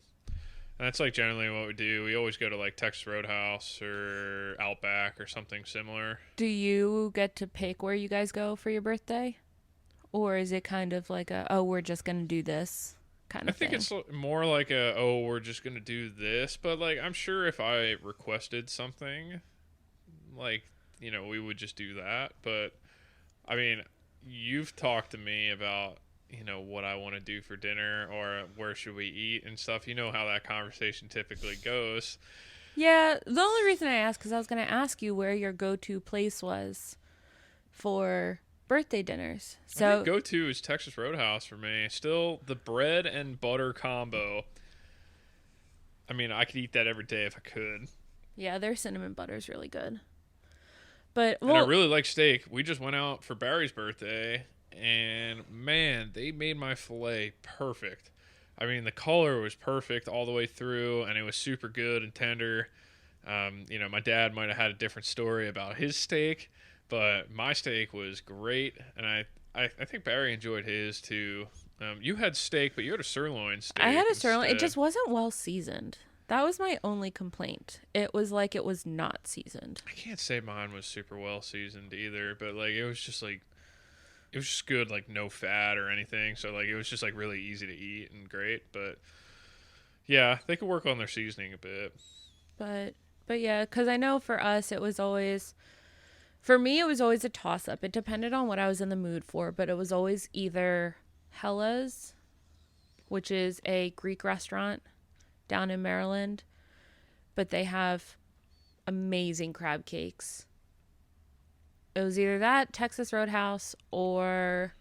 And that's like generally what we do. We always go to like Texas Roadhouse or Outback or something similar. Do you get to pick where you guys go for your birthday? Or is it kind of like we're just going to do this kind of thing? I think it's more like we're just going to do this. But like, I'm sure if I requested something, like, we would just do that. But I mean, you've talked to me about what I want to do for dinner or where should we eat and stuff. You know how that conversation typically goes. Yeah, the only reason I asked because I was going to ask you where your go-to place was for birthday dinners. So I think go-to is Texas Roadhouse for me. Still, the bread and butter combo. I mean, I could eat that every day if I could. Yeah, their cinnamon butter is really good. But and I really like steak. We just went out for Barry's birthday. And man, they made my filet perfect. I mean, the color was perfect all the way through, and it was super good and tender. My dad might have had a different story about his steak, but my steak was great, and I think Barry enjoyed his too. You had steak, but you had a sirloin steak. I had a sirloin. instead. It just wasn't well seasoned. That was my only complaint. It was like it was not seasoned. I can't say mine was super well seasoned either, but like it was just good, like no fat or anything. So like it was just like really easy to eat and great. But yeah, they could work on their seasoning a bit. But yeah, because I know for us it was always a toss up. It depended on what I was in the mood for, but it was always either Hella's, which is a Greek restaurant down in Maryland, but they have amazing crab cakes. It was either that, Texas Roadhouse, or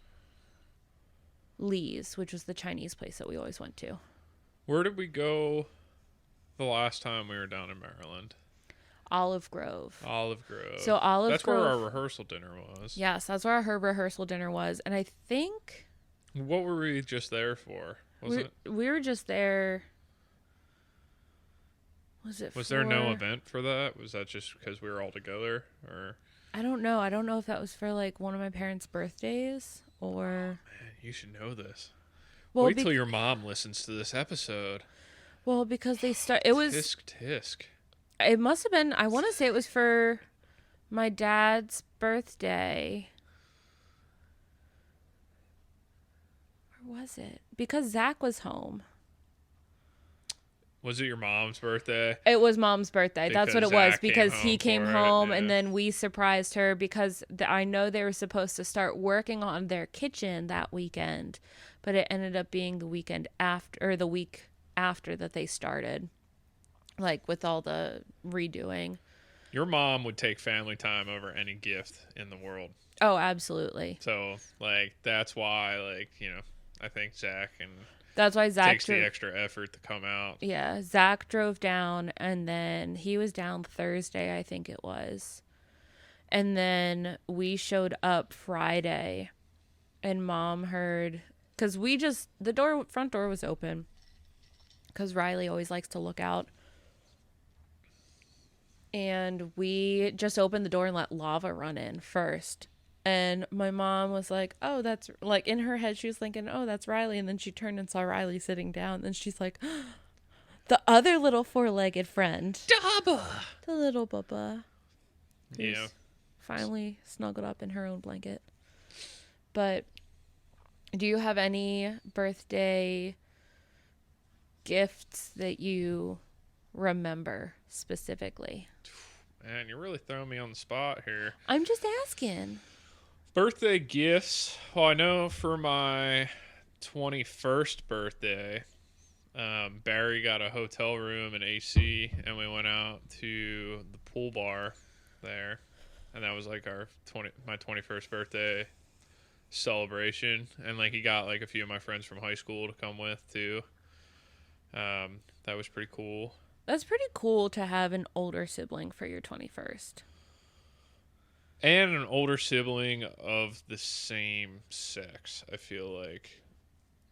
Lee's, which was the Chinese place that we always went to. Where did we go the last time we were down in Maryland? Olive Grove. So That's where our rehearsal dinner was. Yes, that's where our rehearsal dinner was. And I think... What were we just there for? We were just there... Was there no event for that? Was that just because we were all together? Or... I don't know. I don't know if that was for like one of my parents' birthdays or... Oh, man, you should know this. Well, wait till your mom listens to this episode. Well, because they start... It was... Tisk. It must have been... I want to say it was for my dad's birthday. Or was it? Because Zach was home. Was it your mom's birthday? It was Mom's birthday. That's what it was. Because he came home yeah. and then we surprised her because I know they were supposed to start working on their kitchen that weekend, but it ended up being the weekend after, or the week after that they started, like with all the redoing. Your mom would take family time over any gift in the world. Oh, absolutely. So, like, that's why, like, I think Zach and... That's why Zach takes the extra effort to come out. Yeah, Zach drove down, and then he was down Thursday, I think it was. And then we showed up Friday, and Mom heard... Because the front door was open, because Riley always likes to look out. And we just opened the door and let lava run in first. And my mom was like, oh, that's... Like, in her head, she was thinking, oh, that's Riley. And then she turned and saw Riley sitting down. And she's like, the other little four-legged friend. Dabba! The little Bubba. Yeah. Finally snuggled up in her own blanket. But do you have any birthday gifts that you remember specifically? Man, you're really throwing me on the spot here. I'm just asking. Birthday gifts. Well, I know for my 21st birthday, Barry got a hotel room and AC, and we went out to the pool bar there, and that was like my 21st birthday celebration. And like he got like a few of my friends from high school to come with too. That was pretty cool. That's pretty cool to have an older sibling for your 21st. And an older sibling of the same sex, I feel like.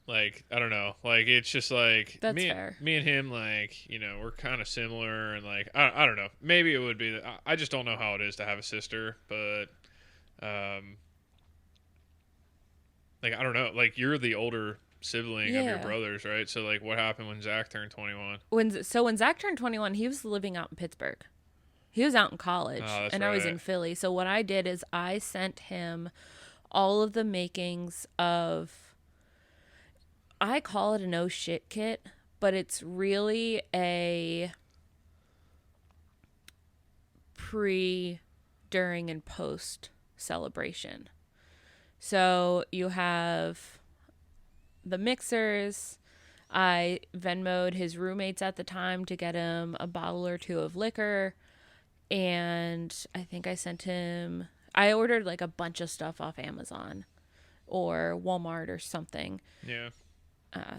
Like, I don't know. Like, it's just like That's me, fair. me and him, like, you know, we're kind of similar. And, like, I don't know. Maybe it would be. I just don't know how it is to have a sister. But, like, I don't know. Like, you're the older sibling of your Yeah. brothers, right? So, like, what happened when Zach turned 21? When Zach turned 21, he was living out in Pittsburgh. He was out in college, Oh, that's and I was right. in Philly. So what I did is I sent him all of the makings of, I call it a no shit kit, but it's really a pre, during, and post celebration. So you have the mixers. I Venmo'd his roommates at the time to get him a bottle or two of liquor. And I think I ordered like a bunch of stuff off Amazon or Walmart or something. Yeah.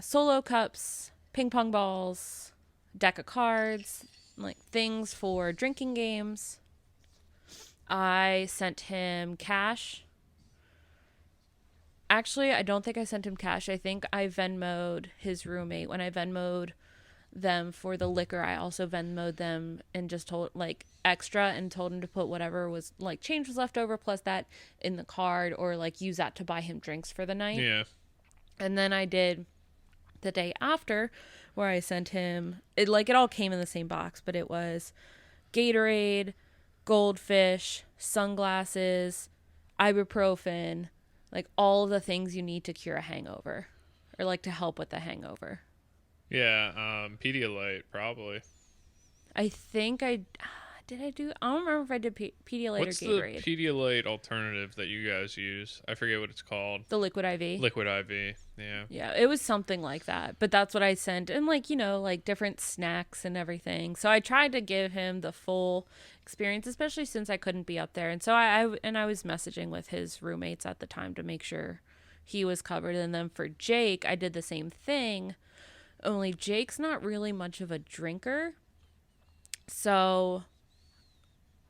Solo cups, ping pong balls, deck of cards, like things for drinking games. I sent him cash. Actually, I don't think I sent him cash. I think I Venmo'd his roommate. When I Venmo'd them for the liquor, I also Venmo'd them and just told like extra and told him to put whatever was like change was left over plus that in the card or like use that to buy him drinks for the night. Yeah. And then I did the day after where I sent him it all came in the same box, but it was Gatorade, Goldfish, sunglasses, ibuprofen, like all of the things you need to cure a hangover or like to help with the hangover. Yeah. Pedialyte, probably. I think I don't remember if I did Pedialyte What's or Gatorade. the Pedialyte alternative that you guys use? I forget what it's called. The Liquid IV. Liquid IV. Yeah. Yeah, it was something like that. But that's what I sent. And like, like different snacks and everything. So I tried to give him the full experience, especially since I couldn't be up there. And so I was messaging with his roommates at the time to make sure he was covered. And then for Jake, I did the same thing. Only Jake's not really much of a drinker. So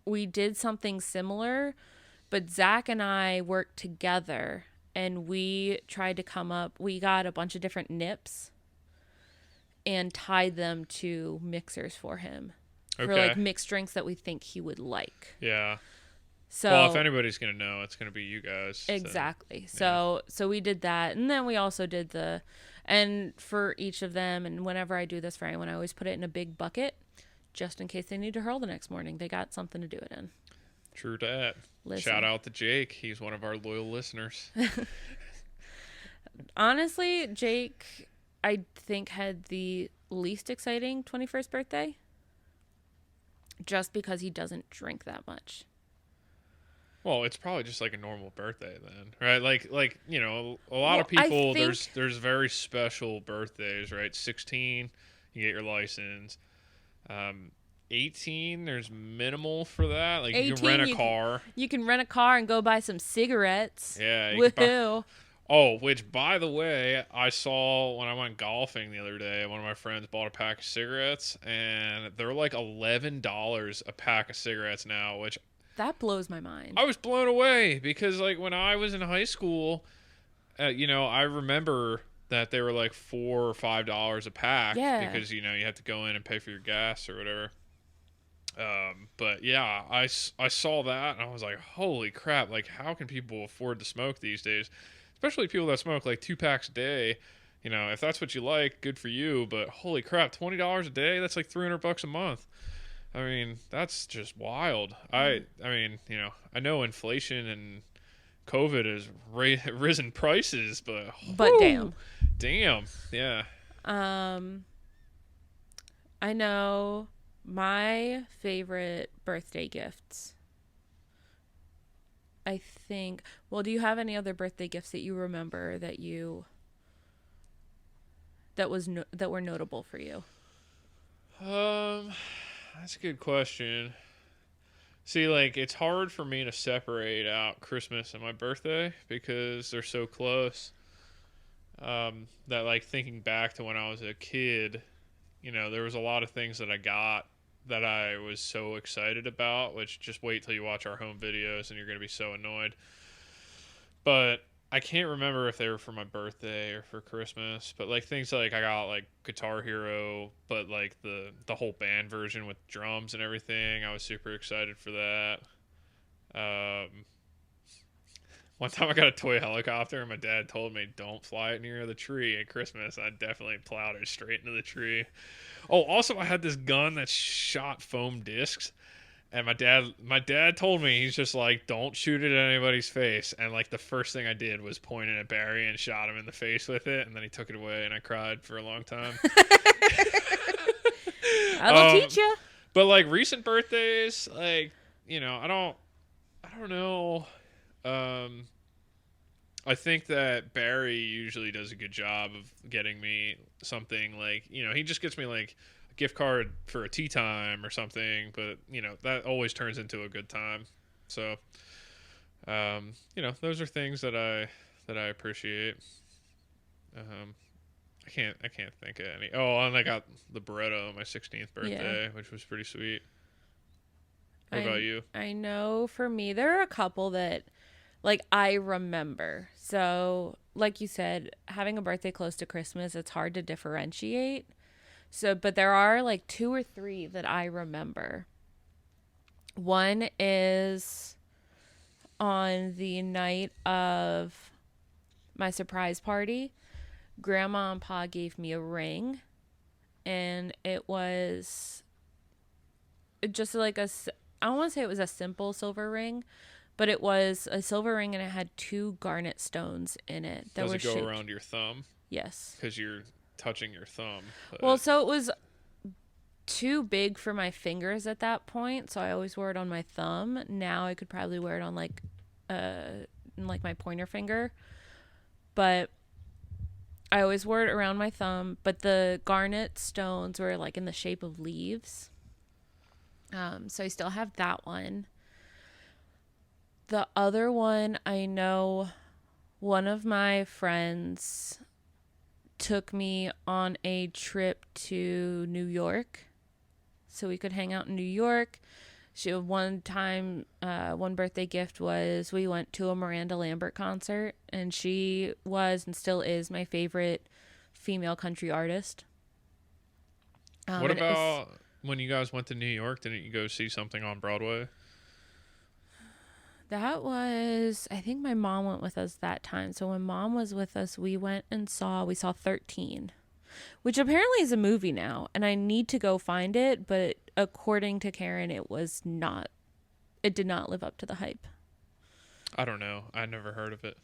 we did something similar, but Zach and I worked together and we tried to we got a bunch of different nips and tied them to mixers for him. Okay. For like mixed drinks that we think he would like. Yeah. So Well, if anybody's gonna know, it's gonna be you guys. exactly. yeah. So we did that, and then we also did and for each of them, and whenever I do this for anyone, I always put it in a big bucket, just in case they need to hurl the next morning. They got something to do it in. True that. Listen. Shout out to Jake. He's one of our loyal listeners. Honestly, Jake, I think had the least exciting 21st birthday, just because he doesn't drink that much. Well, it's probably just like a normal birthday then, right? Like a lot of people there's very special birthdays, right? 16, you get your license. 18, there's minimal for that. Like you can rent a car. You can rent a car and go buy some cigarettes. Yeah. Woohoo! Which by the way, I saw when I went golfing the other day. One of my friends bought a pack of cigarettes, and they're like $11 a pack of cigarettes now, which. That blows my mind. I was blown away because, like, when I was in high school, I remember that they were like $4 or $5 a pack because you have to go in and pay for your gas or whatever. But yeah, I saw that and I was like, holy crap! Like, how can people afford to smoke these days? Especially people that smoke like 2 packs a day. If that's what you like, good for you. But holy crap, $20 a day? That's like $300 a month. I mean, that's just wild. I mean, I know inflation and COVID has risen prices, but damn, yeah. I know My favorite birthday gifts, I think. Well, do you have any other birthday gifts that you remember that were notable for you? Um, that's a good question. See, like, it's hard for me to separate out Christmas and my birthday because they're so close. That, like, thinking back to when I was a kid, there was a lot of things that I got that I was so excited about, which just wait till you watch our home videos and you're going to be so annoyed. But I can't remember if they were for my birthday or for Christmas. But like things like I got like Guitar Hero, but like the whole band version with drums and everything. I was super excited for that. Um, One time I got a toy helicopter and my dad told me don't fly it near the tree at Christmas. I definitely plowed it straight into the tree. Oh, also I had this gun that shot foam discs. And my dad told me, he's just like, don't shoot it at anybody's face. And like the first thing I did was point it at Barry and shot him in the face with it. And then he took it away and I cried for a long time. That'll teach you. But like recent birthdays, like, I don't know. Um, I think that Barry usually does a good job of getting me something like, he just gets me like a gift card for a tea time or something, but that always turns into a good time. So, those are things that I appreciate. Um, I can't think of any. Oh, and I got the Beretta on my 16th birthday, which was pretty sweet. What about you? I know for me, there are a couple that like I remember. So, like you said, having a birthday close to Christmas, it's hard to differentiate. So, but there are like two or three that I remember. One is on the night of my surprise party. Grandma and Pa gave me a ring, and it was just like I don't want to say it was a simple silver ring, but it was a silver ring and it had two garnet stones in it that Does were it go shaped. around your thumb? Yes. Because you're touching your thumb. But... Well, so it was too big for my fingers at that point, so I always wore it on my thumb. Now I could probably wear it on like my pointer finger, but I always wore it around my thumb. But the garnet stones were like in the shape of leaves. So I still have that one. The other one, I know one of my friends took me on a trip to New York so we could hang out in New York. One birthday gift was we went to a Miranda Lambert concert, and she was and still is my favorite female country artist. What about when you guys went to New York? Didn't you go see something on Broadway? That was, I think my mom went with us that time. So when mom was with us, we saw 13, which apparently is a movie now. And I need to go find it. But according to Karen, it did not live up to the hype. I don't know. I never heard of it.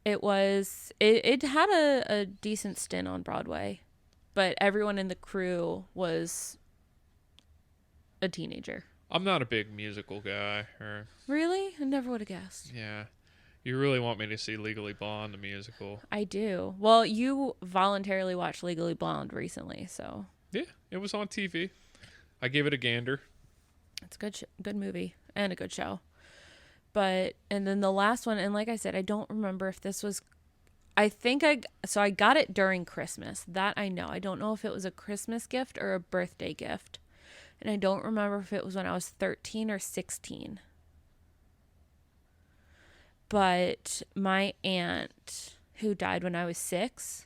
It had a decent stint on Broadway, but everyone in the crew was a teenager. I'm not a big musical guy. Really? I never would have guessed. Yeah. You really want me to see Legally Blonde, the musical? I do. Well, you voluntarily watched Legally Blonde recently, so. Yeah, it was on TV. I gave it a gander. It's a good movie and a good show. And then the last one, and like I said, I don't remember if this was, I got it during Christmas. That I know. I don't know if it was a Christmas gift or a birthday gift. And I don't remember if it was when I was 13 or 16. But my aunt, who died when I was 6,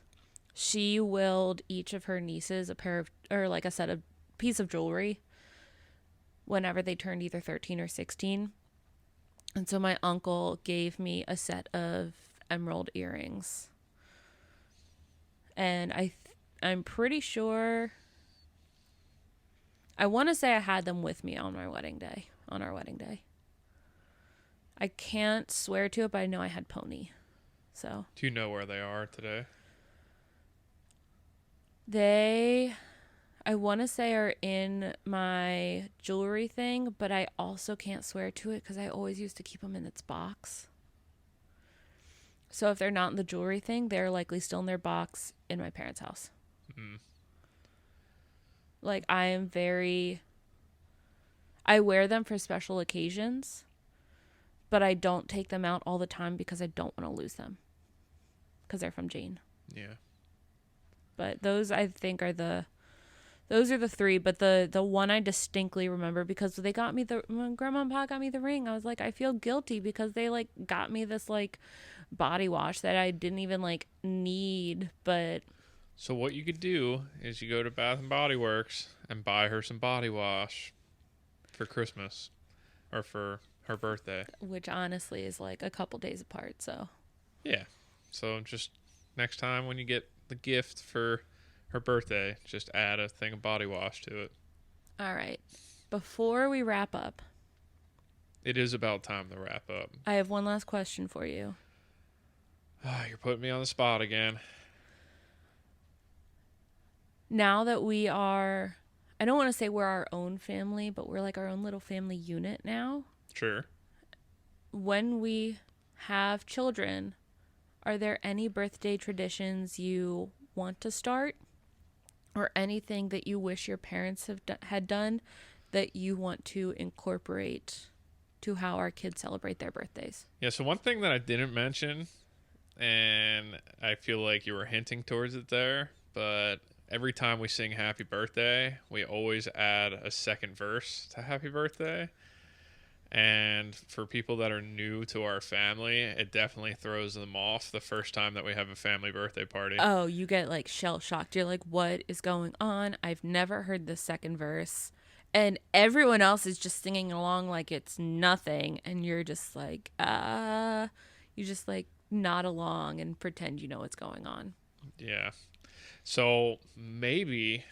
she willed each of her nieces a piece of jewelry whenever they turned either 13 or 16. And so my uncle gave me a set of emerald earrings. And I'm pretty sure, I want to say I had them with me on our wedding day. I can't swear to it, but I know I had Pony. So. Do you know where they are today? I want to say are in my jewelry thing, but I also can't swear to it because I always used to keep them in its box. So if they're not in the jewelry thing, they're likely still in their box in my parents' house. Mm. Like, I wear them for special occasions, but I don't take them out all the time because I don't want to lose them. Because they're from Jane. Yeah. But those, I think, those are the three. But the one I distinctly remember because they got me when Grandma and Pa got me the ring, I was like, I feel guilty because they, like, got me this, like, body wash that I didn't even, like, need, but... So what you could do is you go to Bath and Body Works and buy her some body wash for Christmas or for her birthday. Which honestly is like a couple days apart, so. Yeah. So just next time when you get the gift for her birthday, just add a thing of body wash to it. All right. Before we wrap up. It is about time to wrap up. I have one last question for you. You're putting me on the spot again. Now that we are, I don't want to say we're our own family, but we're like our own little family unit now. Sure. When we have children, are there any birthday traditions you want to start? Or anything that you wish your parents had done that you want to incorporate to how our kids celebrate their birthdays? Yeah, so one thing that I didn't mention, and I feel like you were hinting towards it there, but every time we sing Happy Birthday, we always add a second verse to Happy Birthday. And for people that are new to our family, it definitely throws them off the first time that we have a family birthday party. Oh, you get like shell shocked. You're like, what is going on? I've never heard the second verse. And everyone else is just singing along like it's nothing. And you're just like, you just like nod along and pretend you know what's going on. Yeah. So maybe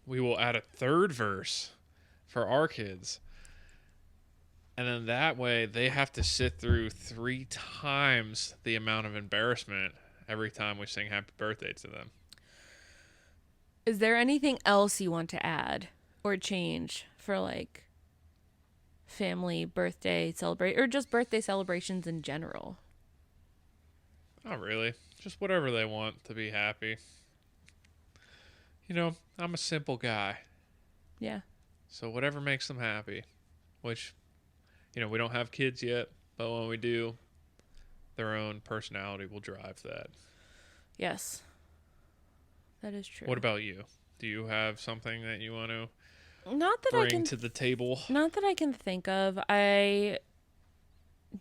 we will add a third verse for our kids. And then that way they have to sit through 3 times the amount of embarrassment every time we sing happy birthday to them. Is there anything else you want to add or change for like family birthday celebrate or just birthday celebrations in general? Not really. Just whatever they want to be happy. You know, I'm a simple guy. Yeah. So whatever makes them happy. Which, you know, we don't have kids yet, but when we do, their own personality will drive that. Yes. That is true. What about you? Do you have something that you want to bring to the table? Not that I can think of. I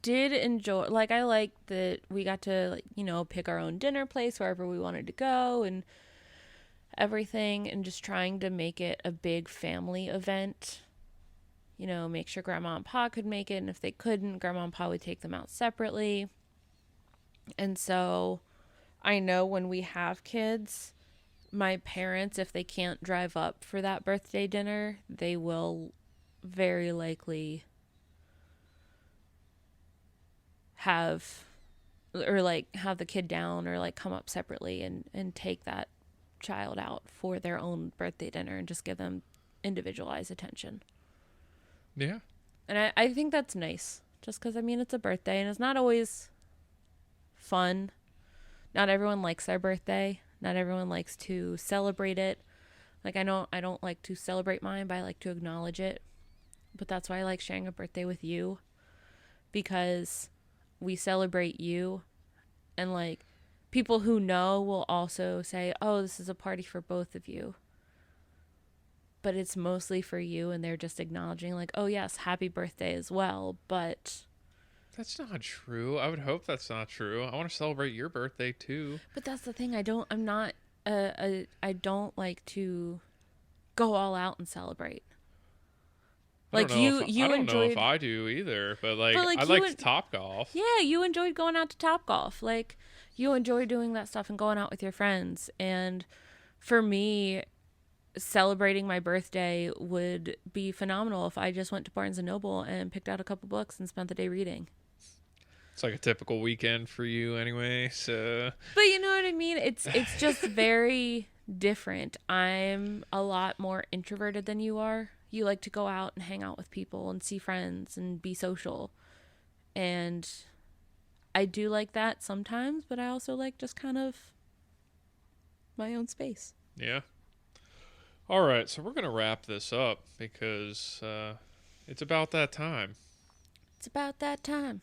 did enjoy, like, I liked that we got to, like, you know, pick our own dinner place wherever we wanted to go and everything, and just trying to make it a big family event. You know, make sure Grandma and Pa could make it, and if they couldn't, Grandma and Pa would take them out separately. And so I know when we have kids, my parents, if they can't drive up for that birthday dinner, they will very likely have the kid down or like come up separately and take that child out for their own birthday dinner and just give them individualized attention. Yeah. And I think that's nice, just because, I mean, it's a birthday and it's not always fun. Not everyone likes their birthday. Not everyone likes to celebrate it. Like, I don't like to celebrate mine, but I like to acknowledge it. But that's why I like sharing a birthday with you, because we celebrate you, and like people who know will also say, oh, this is a party for both of you. But it's mostly for you, and they're just acknowledging like, oh yes, happy birthday as well. But that's not true. I would hope that's not true. I want to celebrate your birthday too. But that's the thing. I don't like to go all out and celebrate. Like you enjoyed. I don't know if I do either, but like I like Topgolf. Yeah, you enjoyed going out to Topgolf. Like you enjoy doing that stuff and going out with your friends. And for me, celebrating my birthday would be phenomenal if I just went to Barnes and Noble and picked out a couple books and spent the day reading. It's like a typical weekend for you anyway, so. But you know what I mean? It's just very different. I'm a lot more introverted than you are. You like to go out and hang out with people and see friends and be social. And I do like that sometimes, but I also like just kind of my own space. Yeah. All right, so we're going to wrap this up because it's about that time. It's about that time.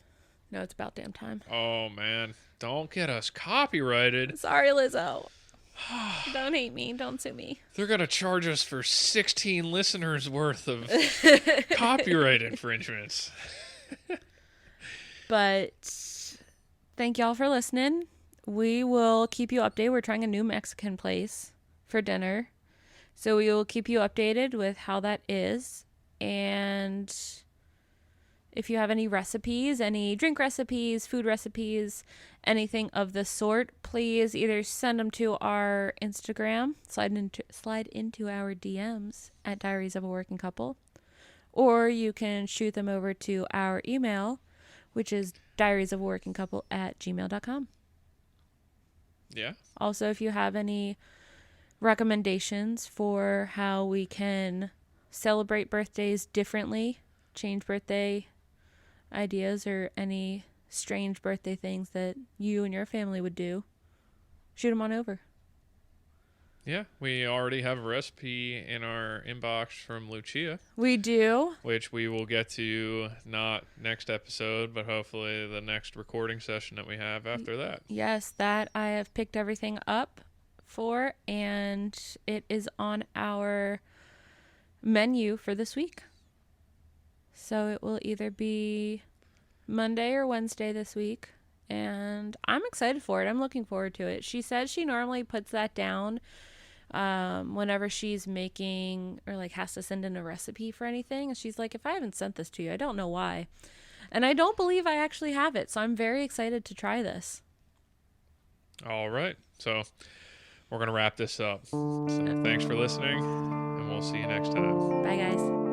No, it's about damn time. Oh, man. Don't get us copyrighted. Sorry, Lizzo. Don't hate me. Don't sue me. They're going to charge us for 16 listeners worth of copyright infringements. But thank y'all for listening. We will keep you updated. We're trying a new Mexican place for dinner. So we will keep you updated with how that is. And if you have any recipes, any drink recipes, food recipes, anything of the sort, please either send them to our Instagram, slide into our DMs at Diaries of a Working Couple, or you can shoot them over to our email, which is diariesofworkingcouple@gmail.com. Yeah. Also, if you have any recommendations for how we can celebrate birthdays differently, change birthday ideas, or any strange birthday things that you and your family would do, shoot them on over. Yeah, we already have a recipe in our inbox from Lucia. We do. Which we will get to not next episode, but hopefully the next recording session that we have after that. Yes, that I have picked everything up for, and it is on our menu for this week. So it will either be Monday or Wednesday this week, and I'm excited for it. I'm looking forward to it. She says she normally puts that down whenever she's making or like has to send in a recipe for anything. And she's like, if I haven't sent this to you, I don't know why. And I don't believe I actually have it. So I'm very excited to try this. All right. So we're going to wrap this up. So thanks for listening, and we'll see you next time. Bye, guys.